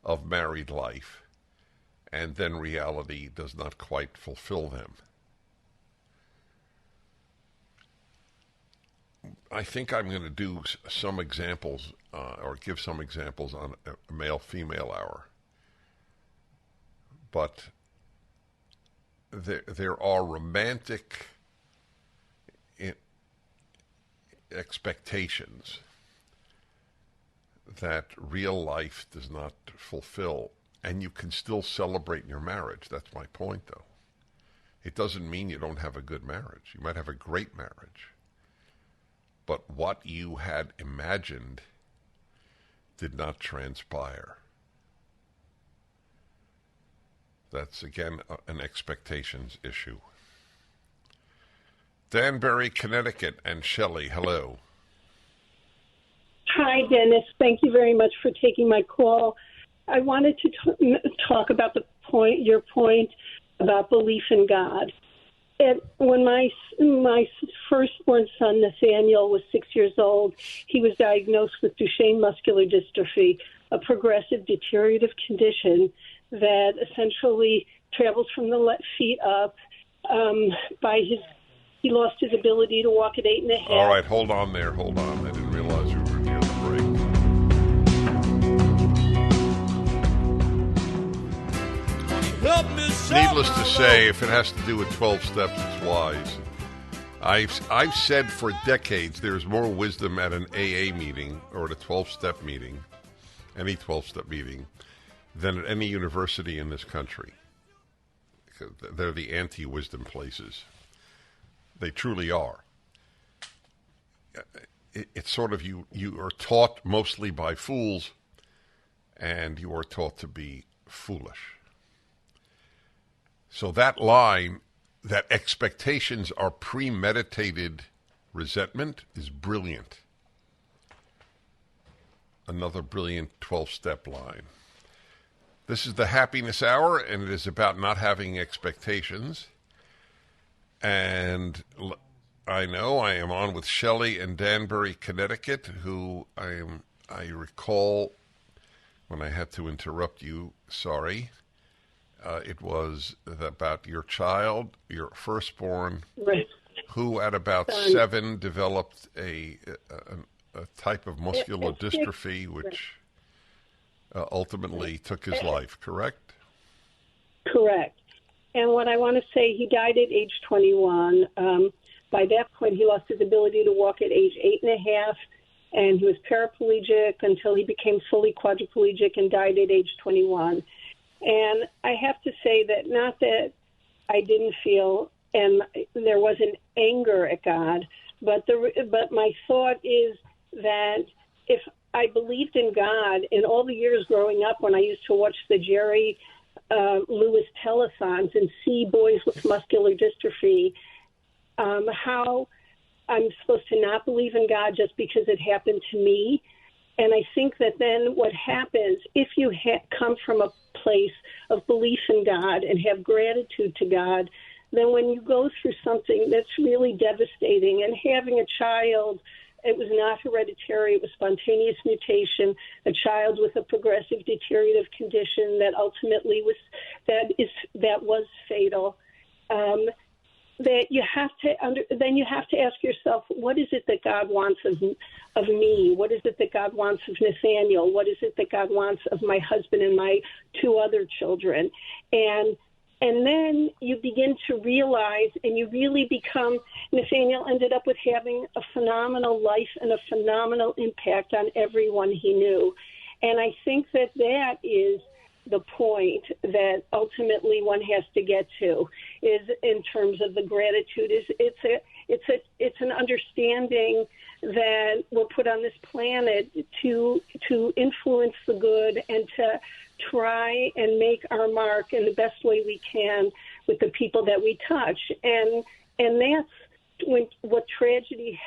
of married life, and then reality does not quite fulfill them. I think I'm going to do some examples, or give some examples on a male-female hour. But there are romantic expectations that real life does not fulfill, and you can still celebrate your marriage. That's my point, though. It doesn't mean you don't have a good marriage. You might have a great marriage, but what you had imagined did not transpire. That's, again, an expectations issue. Danbury, Connecticut, and Shelley, hello. Hi, Dennis. Thank you very much for taking my call. I wanted to talk about your point about belief in God. And when my firstborn son, Nathaniel, was 6 years old, he was diagnosed with Duchenne muscular dystrophy, a progressive deteriorative condition that essentially travels from the left feet up. He lost his ability to walk at 8.5. All right, hold on there. Hold on. I didn't realize we were near the break. Needless to say, if it has to do with 12 steps, it's wise. I've said for decades there's more wisdom at an AA meeting or at a 12-step meeting, any 12-step meeting, than at any university in this country. They're the anti-wisdom places. They truly are. it's sort of you are taught mostly by fools, and you are taught to be foolish. So that line, that expectations are premeditated resentment, is brilliant. Another brilliant 12-step line. This is the Happiness Hour, and it is about not having expectations. And I know I am on with Shelley in Danbury, Connecticut, who I recall when I had to interrupt you, sorry. It was about your child, your firstborn, Right. who at about 7 developed a type of muscular dystrophy, which ultimately took his life, correct? Correct. And what I want to say, he died at age 21. By that point, he lost his ability to walk at age 8.5, and he was paraplegic until he became fully quadriplegic and died at age 21. And I have to say that not that I didn't feel, and there wasn't anger at God, but my thought is that if I believed in God in all the years growing up when I used to watch the Jerry Lewis telethons and see boys with muscular dystrophy, how I'm supposed to not believe in God just because it happened to me. And I think that then what happens, if you come from a place of belief in God and have gratitude to God, then when you go through something that's really devastating, and having a child, it was not hereditary, it was spontaneous mutation, a child with a progressive deteriorative condition that ultimately was fatal. That you have to then you have to ask yourself, what is it that God wants of me? What is it that God wants of Nathaniel? What is it that God wants of my husband and my 2 other children? And then you begin to realize, and you really become, Nathaniel ended up with having a phenomenal life and a phenomenal impact on everyone he knew. And I think that is the point that ultimately one has to get to, is in terms of the gratitude, is it's an understanding that we're put on this planet to influence the good and to try and make our mark in the best way we can with the people that we touch. And that's what tragedy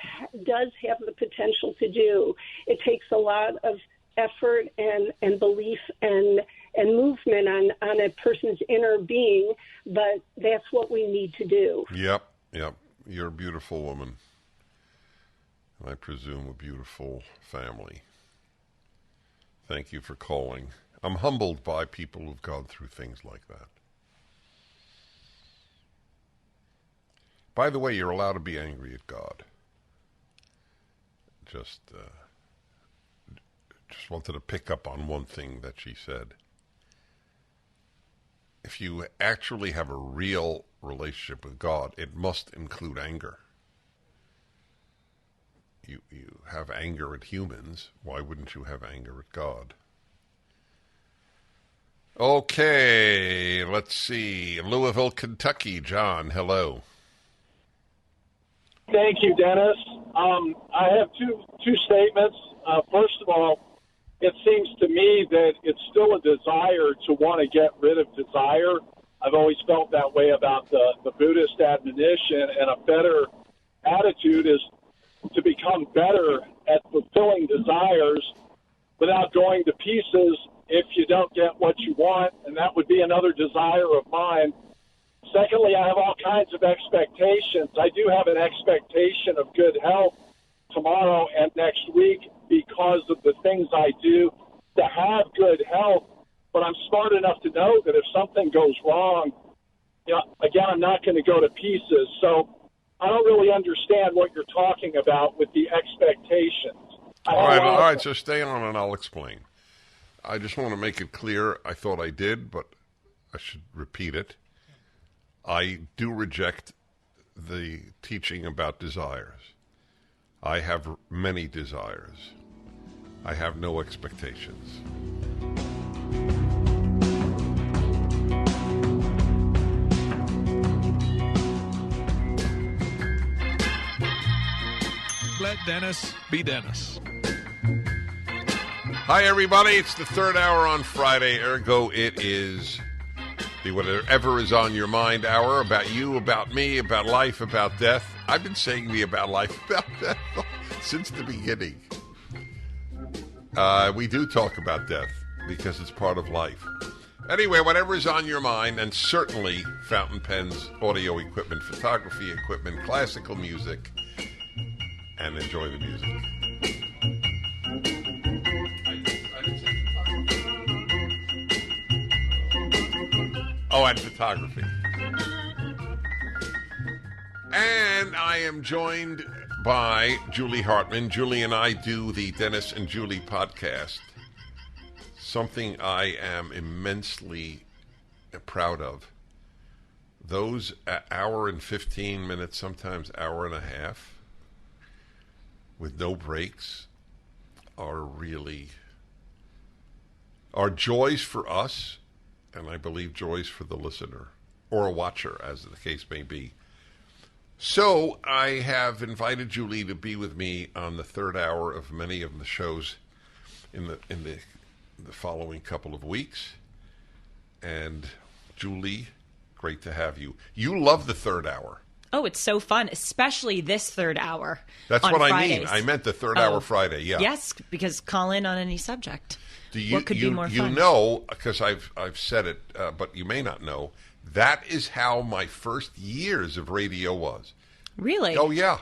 does have the potential to do. It takes a lot of effort and belief and movement on a person's inner being, but that's what we need to do. Yep. You're a beautiful woman. I presume a beautiful family. Thank you for calling. I'm humbled by people who've gone through things like that. By the way, you're allowed to be angry at God. Just wanted to pick up on one thing that she said. If you actually have a real relationship with God, it must include anger. You have anger at humans. Why wouldn't you have anger at God? Okay, let's see. Louisville, Kentucky. John, hello. Thank you, Dennis. I have two statements. First of all, it seems to me that it's still a desire to want to get rid of desire. I've always felt that way about the Buddhist admonition, and a better attitude is to become better at fulfilling desires without going to pieces if you don't get what you want, and that would be another desire of mine. Secondly, I have all kinds of expectations. I do have an expectation of good health tomorrow and next week because of the things I do to have good health, but I'm smart enough to know that if something goes wrong, again, I'm not going to go to pieces. So I don't really understand what you're talking about with the expectations. All right, so stay on and I'll explain. I just want to make it clear. I thought I did, but I should repeat it. I do reject the teaching about desires. I have many desires. I have no expectations. Let Dennis be Dennis. Hi, everybody. It's the third hour on Friday. Ergo, it is the whatever is on your mind hour about you, about me, about life, about death. I've been saying the about life, about death since the beginning. We do talk about death because it's part of life. Anyway, whatever is on your mind, and certainly fountain pens, audio equipment, photography equipment, classical music, and enjoy the music. Oh, and photography. And I am joined by Julie Hartman. Julie and I do the Dennis and Julie podcast. Something I am immensely proud of. Those hour and 15 minutes, sometimes hour and a half, with no breaks, are joys for us, and I believe joys for the listener, or a watcher, as the case may be. So I have invited Julie to be with me on the third hour of many of the shows in the following couple of weeks. And Julie, great to have you. You love the third hour. Oh, it's so fun, especially this third hour. That's on what Fridays. I mean. I meant the third hour Friday, yeah. Yes, because call in on any subject. What could be more fun? You know, because I've said it, but you may not know, that is how my first years of radio was. Really? Oh, yeah.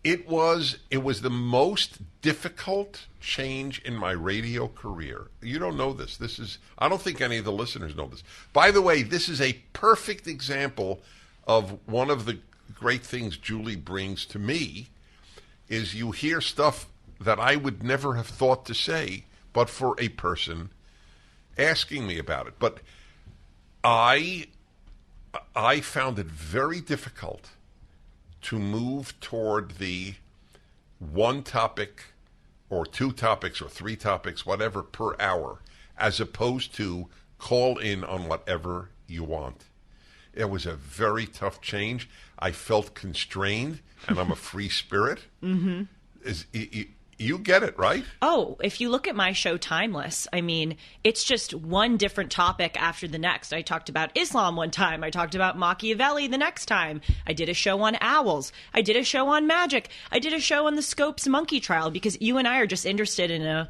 It was the most difficult change in my radio career. You don't know this. I don't think any of the listeners know this. By the way, this is a perfect example of one of the great things Julie brings to me, is you hear stuff that I would never have thought to say, but for a person asking me about it. But I found it very difficult to move toward the one topic or two topics or three topics, whatever, per hour, as opposed to call in on whatever you want. It was a very tough change. I felt constrained, and I'm a free spirit. Mm-hmm. You get it, right? Oh, if you look at my show Timeless, I mean, it's just one different topic after the next. I talked about Islam one time. I talked about Machiavelli the next time. I did a show on owls. I did a show on magic. I did a show on the Scopes monkey trial, because you and I are just interested in a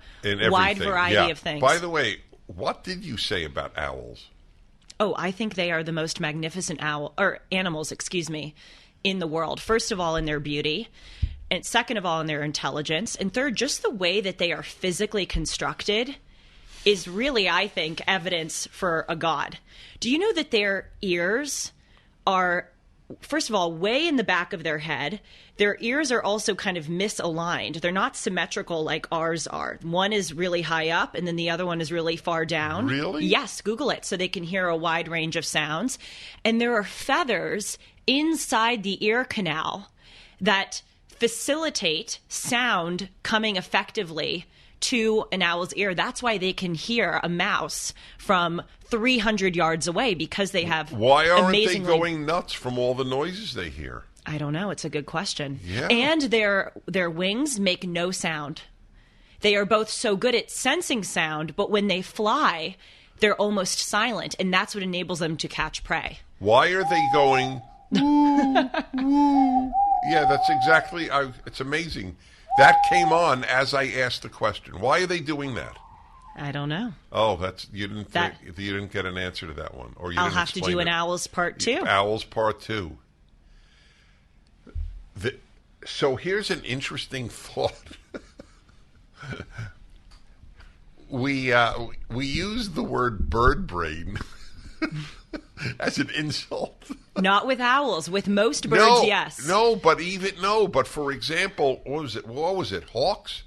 wide variety of things. By the way, what did you say about owls? Oh, I think they are the most magnificent animals, in the world. First of all, in their beauty. And second of all, in their intelligence. And third, just the way that they are physically constructed is really, I think, evidence for a god. Do you know that their ears are, first of all, way in the back of their head? Their ears are also kind of misaligned. They're not symmetrical like ours are. One is really high up, and then the other one is really far down. Really? Yes, Google it, so they can hear a wide range of sounds. And there are feathers inside the ear canal that facilitate sound coming effectively to an owl's ear. That's why they can hear a mouse from 300 yards away, because they have Why aren't they going nuts from all the noises they hear? I don't know. It's a good question. Yeah. And their wings make no sound. They are both so good at sensing sound, but when they fly, they're almost silent, and that's what enables them to catch prey. Why are they going woo, woo? Yeah, that's exactly. It's amazing. That came on as I asked the question. Why are they doing that? I don't know. Oh, you didn't get an answer to that one, or you I'll didn't have to do an Owls Part 2. Owls Part 2. So here's an interesting thought. We use the word bird brain as an insult. Not with owls. With most birds, yes. But for example, what was it? Hawks?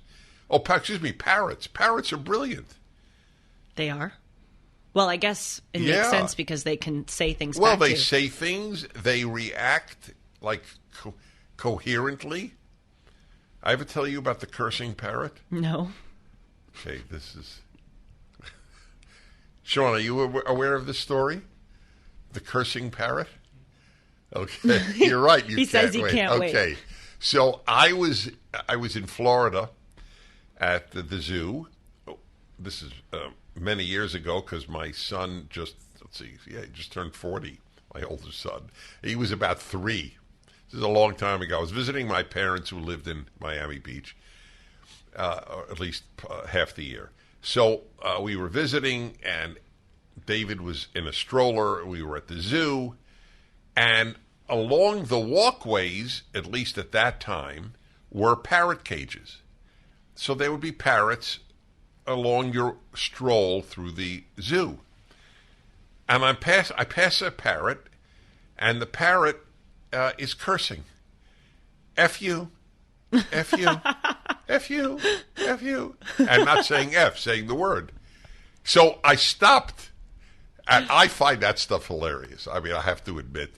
Oh, parrots. Parrots are brilliant. They are. Well, I guess it makes sense because they can say things back. Well, they say things. They react like coherently. I ever tell you about the cursing parrot? No. Okay, this is... Sean, are you aware of this story? The cursing parrot? Okay, you're right. He says he can't wait. Okay, So I was in Florida at the zoo. This is many years ago because my son he just turned 40. My oldest son, he was about 3. This is a long time ago. I was visiting my parents who lived in Miami Beach, or at least half the year. So we were visiting, and David was in a stroller. We were at the zoo, and along the walkways, at least at that time, were parrot cages. So there would be parrots along your stroll through the zoo. And I pass a parrot, and the parrot is cursing. F you, F you, F you, F you. And not saying F, saying the word. So I stopped, and I find that stuff hilarious. I mean, I have to admit.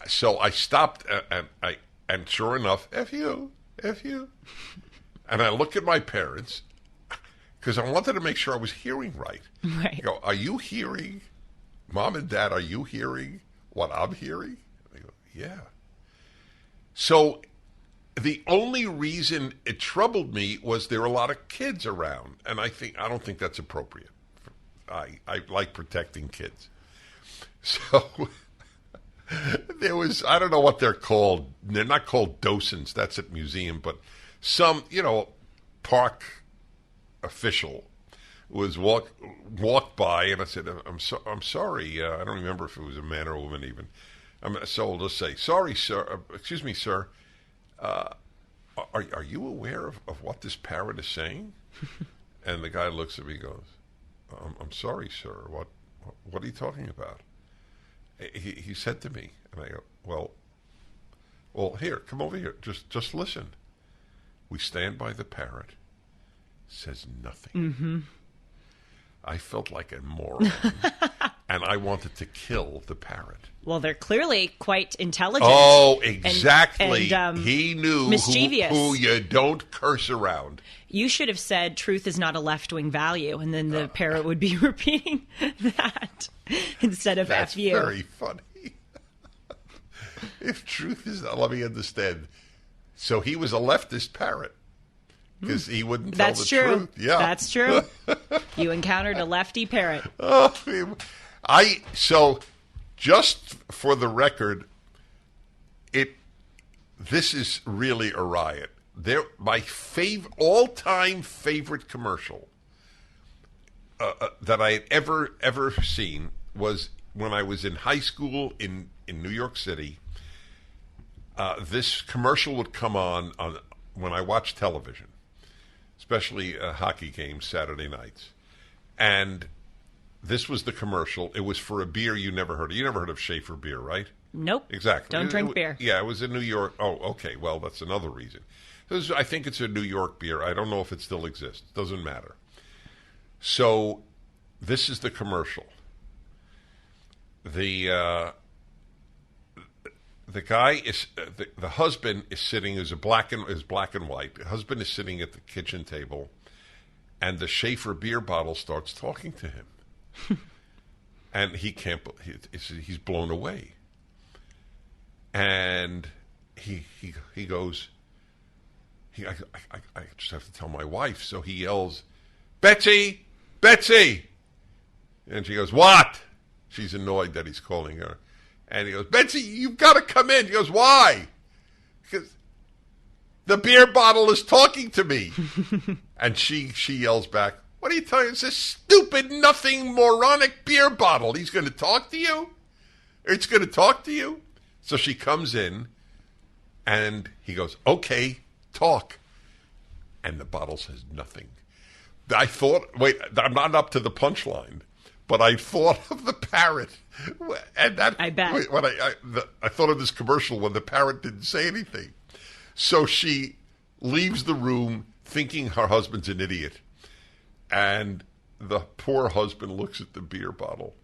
So I stopped, and sure enough, F you, F you. And I look at my parents, because I wanted to make sure I was hearing right. Right. I go, are you hearing, Mom and Dad, are you hearing what I'm hearing? They go, yeah. So the only reason it troubled me was there were a lot of kids around, and I don't think that's appropriate. I like protecting kids. So there was, I don't know what they're called. They're not called docents. That's at museum, but some, park official was walked by, and I said, I'm sorry. I don't remember if it was a man or a woman even. So I'll just say, sorry, sir. Excuse me, sir. Are you aware of what this parrot is saying? And the guy looks at me and goes, I'm sorry, sir. What are you talking about? He said to me, and I go, well, here, come over here. Just listen. We stand by the parrot. Says nothing. Mm-hmm. I felt like a moron, and I wanted to kill the parrot. Well, they're clearly quite intelligent. Oh, exactly. And he knew mischievous. who you don't curse around. You should have said truth is not a left-wing value, and then the parrot would be repeating that instead of That's F you. very funny. If truth is not, let me understand. So he was a leftist parrot. Because he wouldn't tell the truth. Yeah, that's true. You encountered a lefty parrot. So just for the record, this is really a riot. My all-time favorite commercial that I had ever seen was when I was in high school in New York City. This commercial would come on when I watched television, especially hockey games Saturday nights. And this was the commercial. It was for a beer you never heard of. You never heard of Schaefer beer, right? Nope. Exactly. Don't drink beer. Yeah, it was in New York. Oh, okay. Well, that's another reason. I think it's a New York beer. I don't know if it still exists. Doesn't matter. So this is the commercial. The guy is the husband is sitting is black and white. The husband is sitting at the kitchen table, and the Schaefer beer bottle starts talking to him, and he can't. He's blown away, and he goes. I just have to tell my wife. So he yells, "Betsy, Betsy," and she goes, "What?" She's annoyed that he's calling her. And he goes, "Betsy, you've got to come in." He goes, "Why?" Because the beer bottle is talking to me. And she yells back, "What are you talking? It's a stupid, nothing, moronic beer bottle. He's going to talk to you? It's going to talk to you?" So she comes in, and he goes, "Okay, talk." And the bottle says nothing. I thought, wait, I'm not up to the punchline. But I thought of the parrot, and that I bet. When I thought of this commercial when the parrot didn't say anything. So she leaves the room thinking her husband's an idiot, and the poor husband looks at the beer bottle.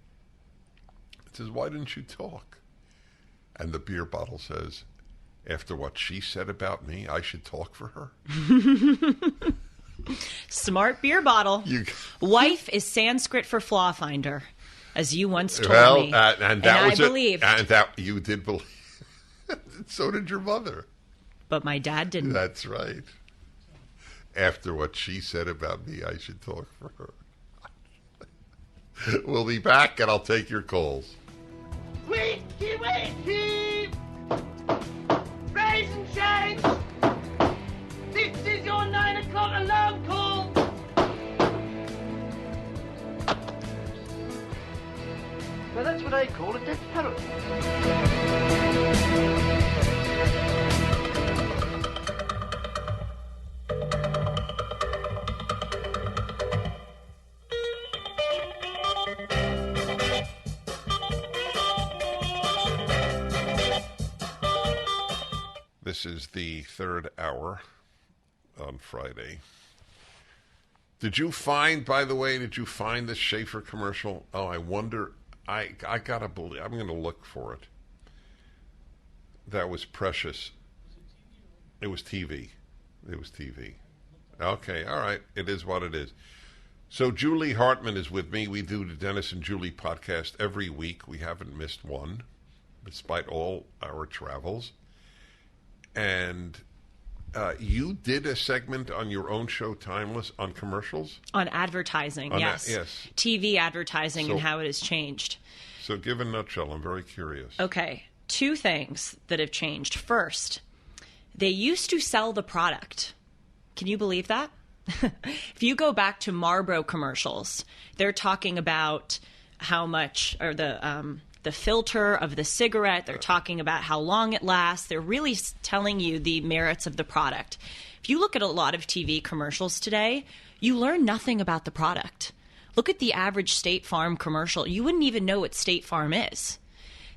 It says, "Why didn't you talk?" And the beer bottle says, "After what she said about me, I should talk for her." Smart beer bottle. Wife is Sanskrit for flaw finder, as you once told me. And that was I believed. And that you did believe. So did your mother. but my dad didn't. That's right. After what she said about me, I should talk for her. We'll be back, and I'll take your calls. Wakey, wakey! Rise and shine! This is your 9 o'clock alarm call! Well, that's what I call a dead parrot. This is the third hour on Friday. Did you find, by the way, the Schaefer commercial? Oh, I wonder. I gotta believe. I'm going to look for it. That was precious. It was TV. Okay, all right. It is what it is. So Julie Hartman is with me. We do the Dennis and Julie podcast every week. We haven't missed one, despite all our travels. And you did a segment on your own show, Timeless, on commercials? On advertising, yes. Yes. TV advertising and how it has changed. So give a nutshell. I'm very curious. Okay. 2 things that have changed. First, they used to sell the product. Can you believe that? If you go back to Marlboro commercials, they're talking about how much, or the filter of the cigarette. They're talking about how long it lasts. They're really telling you the merits of the product. If you look at a lot of TV commercials today, you learn nothing about the product. Look at the average State Farm commercial. You wouldn't even know what State Farm is.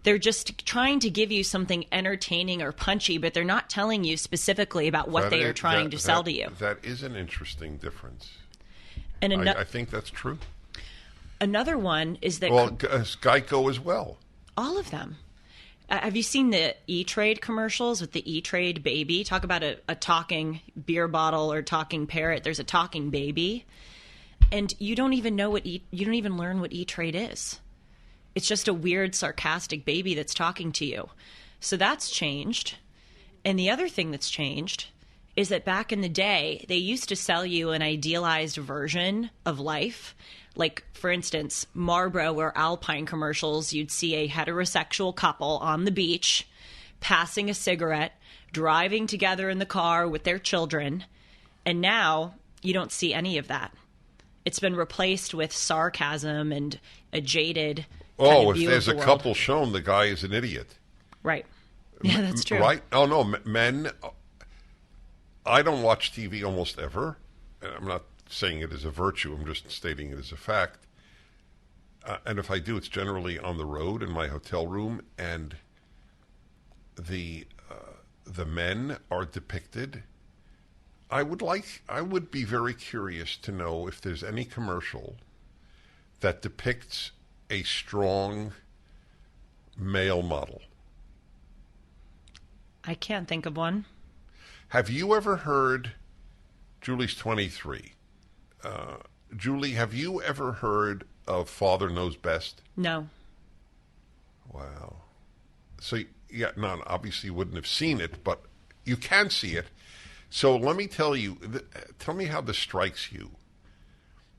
They're just trying to give you something entertaining or punchy, but they're not telling you specifically about what they are trying to sell to you. That is an interesting difference. And I think that's true. Another one is that... Well, Geico as well. All of them. Have you seen the E-Trade commercials with the E-Trade baby? Talk about a talking beer bottle or talking parrot. There's a talking baby. And you don't even know you don't even learn what E-Trade is. It's just a weird, sarcastic baby that's talking to you. So that's changed. And the other thing that's changed is that back in the day, they used to sell you an idealized version of life. Like, for instance, Marlboro or Alpine commercials, you'd see a heterosexual couple on the beach, passing a cigarette, driving together in the car with their children. And now you don't see any of that. It's been replaced with sarcasm and a jaded kind of view if there's of a the couple shown, the guy is an idiot. Right. Yeah, that's true. Right? Oh, no, men... I don't watch TV almost ever. I'm not saying it as a virtue. I'm just stating it as a fact. And if I do, it's generally on the road in my hotel room, and the men are depicted. I would be very curious to know if there's any commercial that depicts a strong male model. I can't think of one. Have you ever heard, Julie's 23, Julie, have you ever heard of Father Knows Best? No. Wow. So, yeah, no, obviously you wouldn't have seen it, but you can see it. So let me tell you, tell me how this strikes you,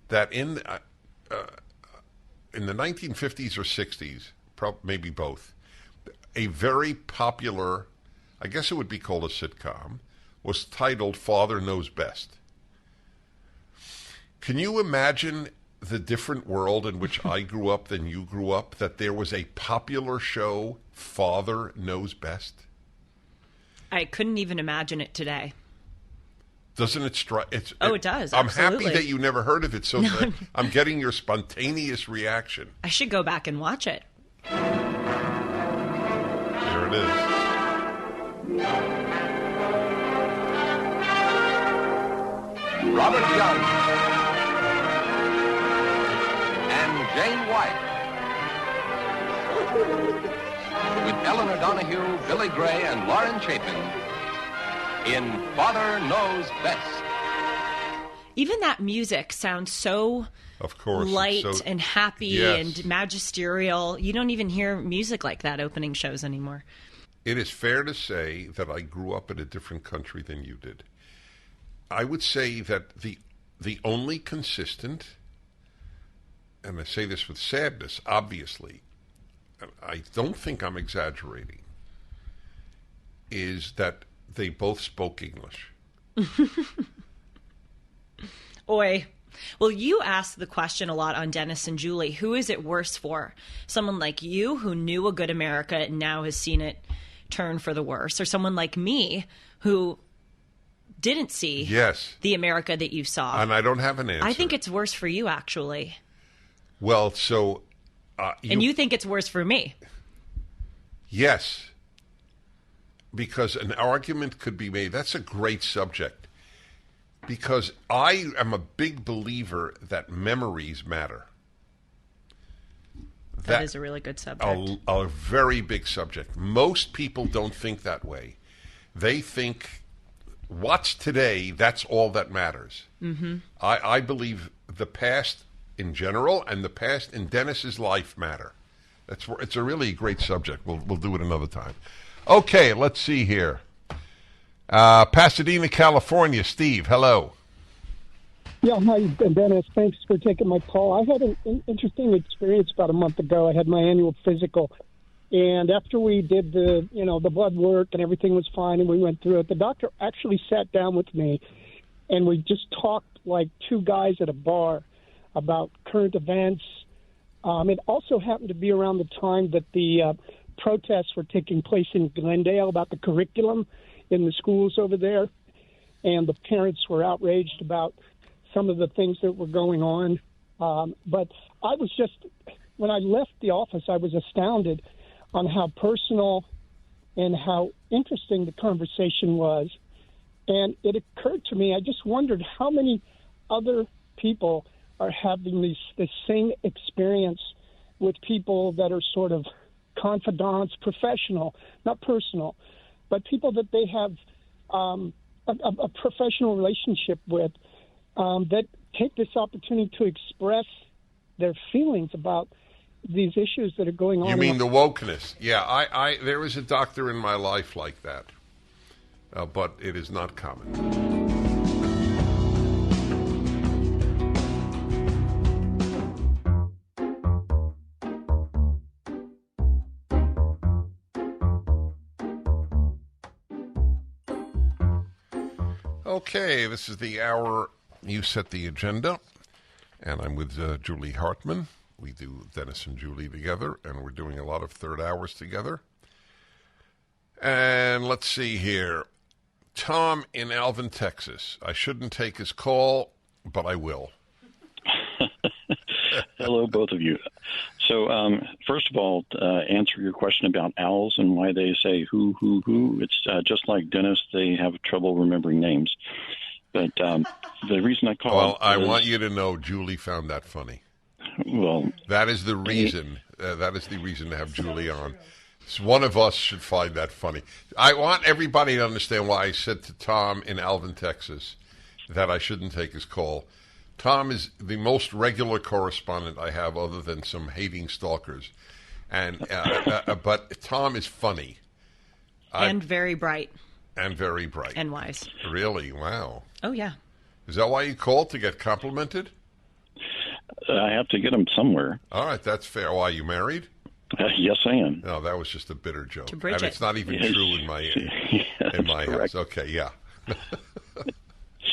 that in the 1950s or 60s, maybe both, a very popular, I guess it would be called a sitcom, was titled Father Knows Best. Can you imagine the different world in which I grew up than you grew up, that there was a popular show, Father Knows Best? I couldn't even imagine it today. Doesn't it strike? It does. I'm absolutely. happy that you never heard of it, so that I'm getting your spontaneous reaction. I should go back and watch it. There it is. Robert Young and Jane White, with Eleanor Donahue, Billy Gray, and Lauren Chapin in Father Knows Best. Even that music sounds so of course, light and happy yes. and magisterial. You don't even hear music like that opening shows anymore. it is fair to say that I grew up in a different country than you did. I would say that the only consistent, and I say this with sadness, obviously, I don't think I'm exaggerating, is that they both spoke English. Oi. Well, you asked the question a lot on Dennis and Julie. Who is it worse for? Someone like you who knew a good America and now has seen it turn for the worse, or someone like me who didn't see the America that you saw? And I don't have an answer. I think it's worse for you, actually. Well, so... and you think it's worse for me? Yes. Because an argument could be made. That's a great subject. Because I am a big believer that memories matter. That is a really good subject. A very big subject. Most people don't think that way. They think, what's today, that's all that matters. Mm-hmm. I believe the past in general and the past in Dennis's life matter. It's a really great subject. We'll do it another time. Okay, let's see here. Pasadena, California. Steve, hello. Yeah, hi, Dennis. Thanks for taking my call. I had an interesting experience about a month ago. I had my annual physical, and after we did the blood work and everything was fine and we went through it, the doctor actually sat down with me, and we just talked like two guys at a bar about current events. It also happened to be around the time that the protests were taking place in Glendale about the curriculum in the schools over there, and the parents were outraged about some of the things that were going on. But I was just, when I left the office, I was astounded on how personal and how interesting the conversation was. And it occurred to me, I just wondered how many other people are having this same experience with people that are sort of confidants, professional, not personal, but people that they have a professional relationship with, that take this opportunity to express their feelings about these issues that are going on. You mean the wokeness? Yeah, I there is a doctor in my life like that, but it is not common. Okay, this is the hour you set the agenda, and I'm with Julie Hartman. We do Dennis and Julie together, and we're doing a lot of third hours together. And let's see here. Tom in Alvin, Texas. I shouldn't take his call, but I will. Hello, both of you. So, first of all, answer your question about owls and why they say who. It's just like Dennis, they have trouble remembering names. But the reason I called... Well, I want you to know Julie found that funny. Well, that is the reason. That is the reason to have Julie on. So one of us should find that funny. I want everybody to understand why I said to Tom in Alvin, Texas, that I shouldn't take his call. Tom is the most regular correspondent I have, other than some hating stalkers, and but Tom is funny and very bright. And very bright. And wise. Really? Wow. Oh, yeah. Is that why you called, to get complimented? I have to get them somewhere. All right, that's fair. Why, are you married? Yes, I am. No, that was just a bitter joke. To Bridget. And it's not even true in my house. Okay, yeah.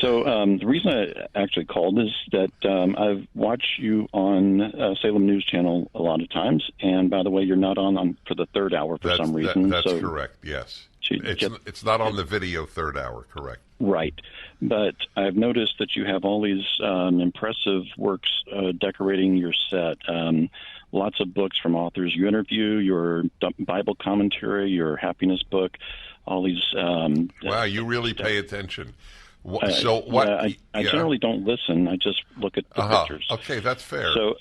So the reason I actually called is that I've watched you on Salem News Channel a lot of times, and by the way, you're not on for the third hour for some reason. That's correct, yes. It's not on the video third hour, correct. Right. But I've noticed that you have all these impressive works decorating your set, lots of books from authors you interview, your Bible commentary, your happiness book, all these... wow, you really pay attention. So what? I generally don't listen. I just look at the pictures. Okay, that's fair. So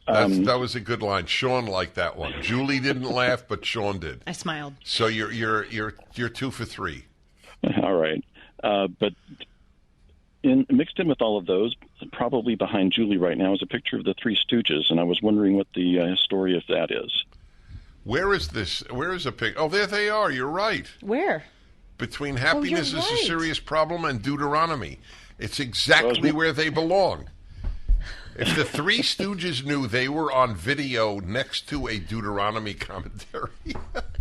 that was a good line. Sean liked that one. Julie didn't laugh, but Sean did. I smiled. So you're 2 for 3. All right, but mixed in with all of those, probably behind Julie right now is a picture of the Three Stooges, and I was wondering what the story of that is. Where is this? Where is a pig? Oh, there they are. You're right. Where? Between happiness you're is a right. serious problem and Deuteronomy. It's exactly where they belong. If the Three Stooges knew they were on video next to a Deuteronomy commentary.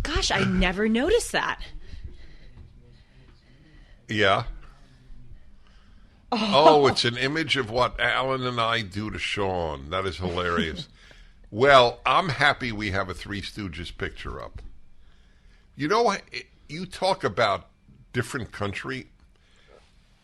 Gosh, I never noticed that. Yeah. Oh, it's an image of what Alan and I do to Sean. That is hilarious. Well, I'm happy we have a Three Stooges picture up. You know, you talk about different country.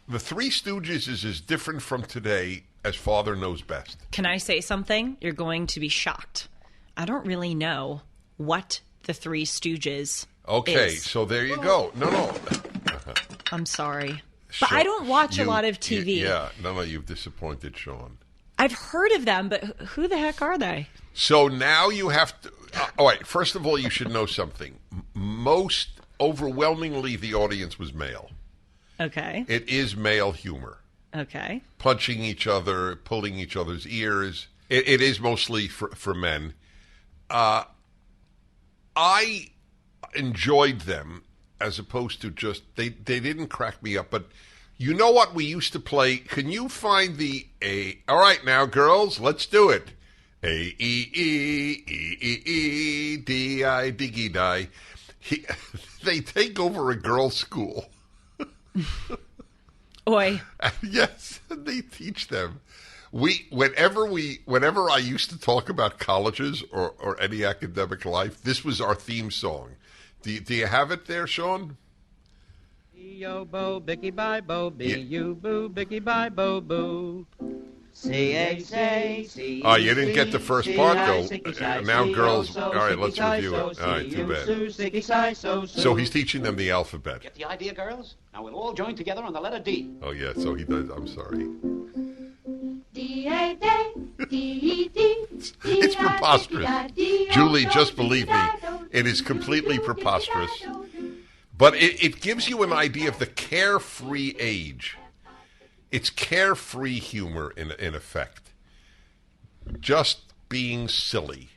The Three Stooges is as different from today as Father Knows Best. Can I say something? You're going to be shocked. I don't really know what the Three Stooges is. So there you go. No. I'm sorry. But I don't watch a lot of TV. No, you've disappointed Sean. I've heard of them, but who the heck are they? So now you have to... all right, first of all, you should know something. Most, overwhelmingly, the audience was male. Okay. It is male humor. Okay. Punching each other, pulling each other's ears. It is mostly for men. I enjoyed them as opposed to just... They didn't crack me up, but... You know what we used to play? Can you find the A? All right, now, girls, let's do it. A-E-E-E-E-E-D-I, diggy die. They take over a girls' school. Oi. Yes, they teach them. Whenever I used to talk about colleges or any academic life, this was our theme song. Do you have it there, Sean? Yo bo bicky bye bo be you boo bicky bye bo boo. C-A-C-C. Oh, you didn't get the first part, though. Now girls... All right, let's review it. All right, too bad. So he's teaching them the alphabet. Get the idea, girls? Now we'll all join together on the letter D. Oh, yeah, so he does. I'm sorry. It's preposterous. Julie, just believe me. It is completely preposterous. But it gives you an idea of the carefree age. It's carefree humor in effect. Just being silly.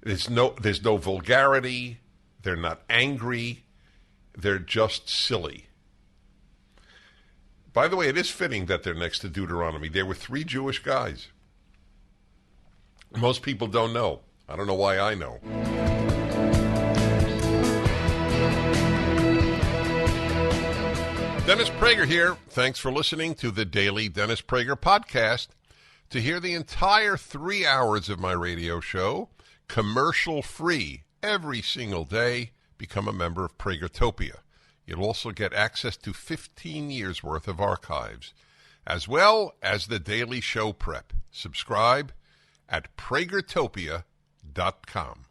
There's no vulgarity. They're not angry. They're just silly. By the way, it is fitting that they're next to Deuteronomy. There were 3 Jewish guys. Most people don't know. I don't know why I know. Dennis Prager here. Thanks for listening to the Daily Dennis Prager Podcast. To hear the entire 3 hours of my radio show, commercial-free, every single day, become a member of Pragertopia. You'll also get access to 15 years' worth of archives, as well as the daily show prep. Subscribe at pragertopia.com.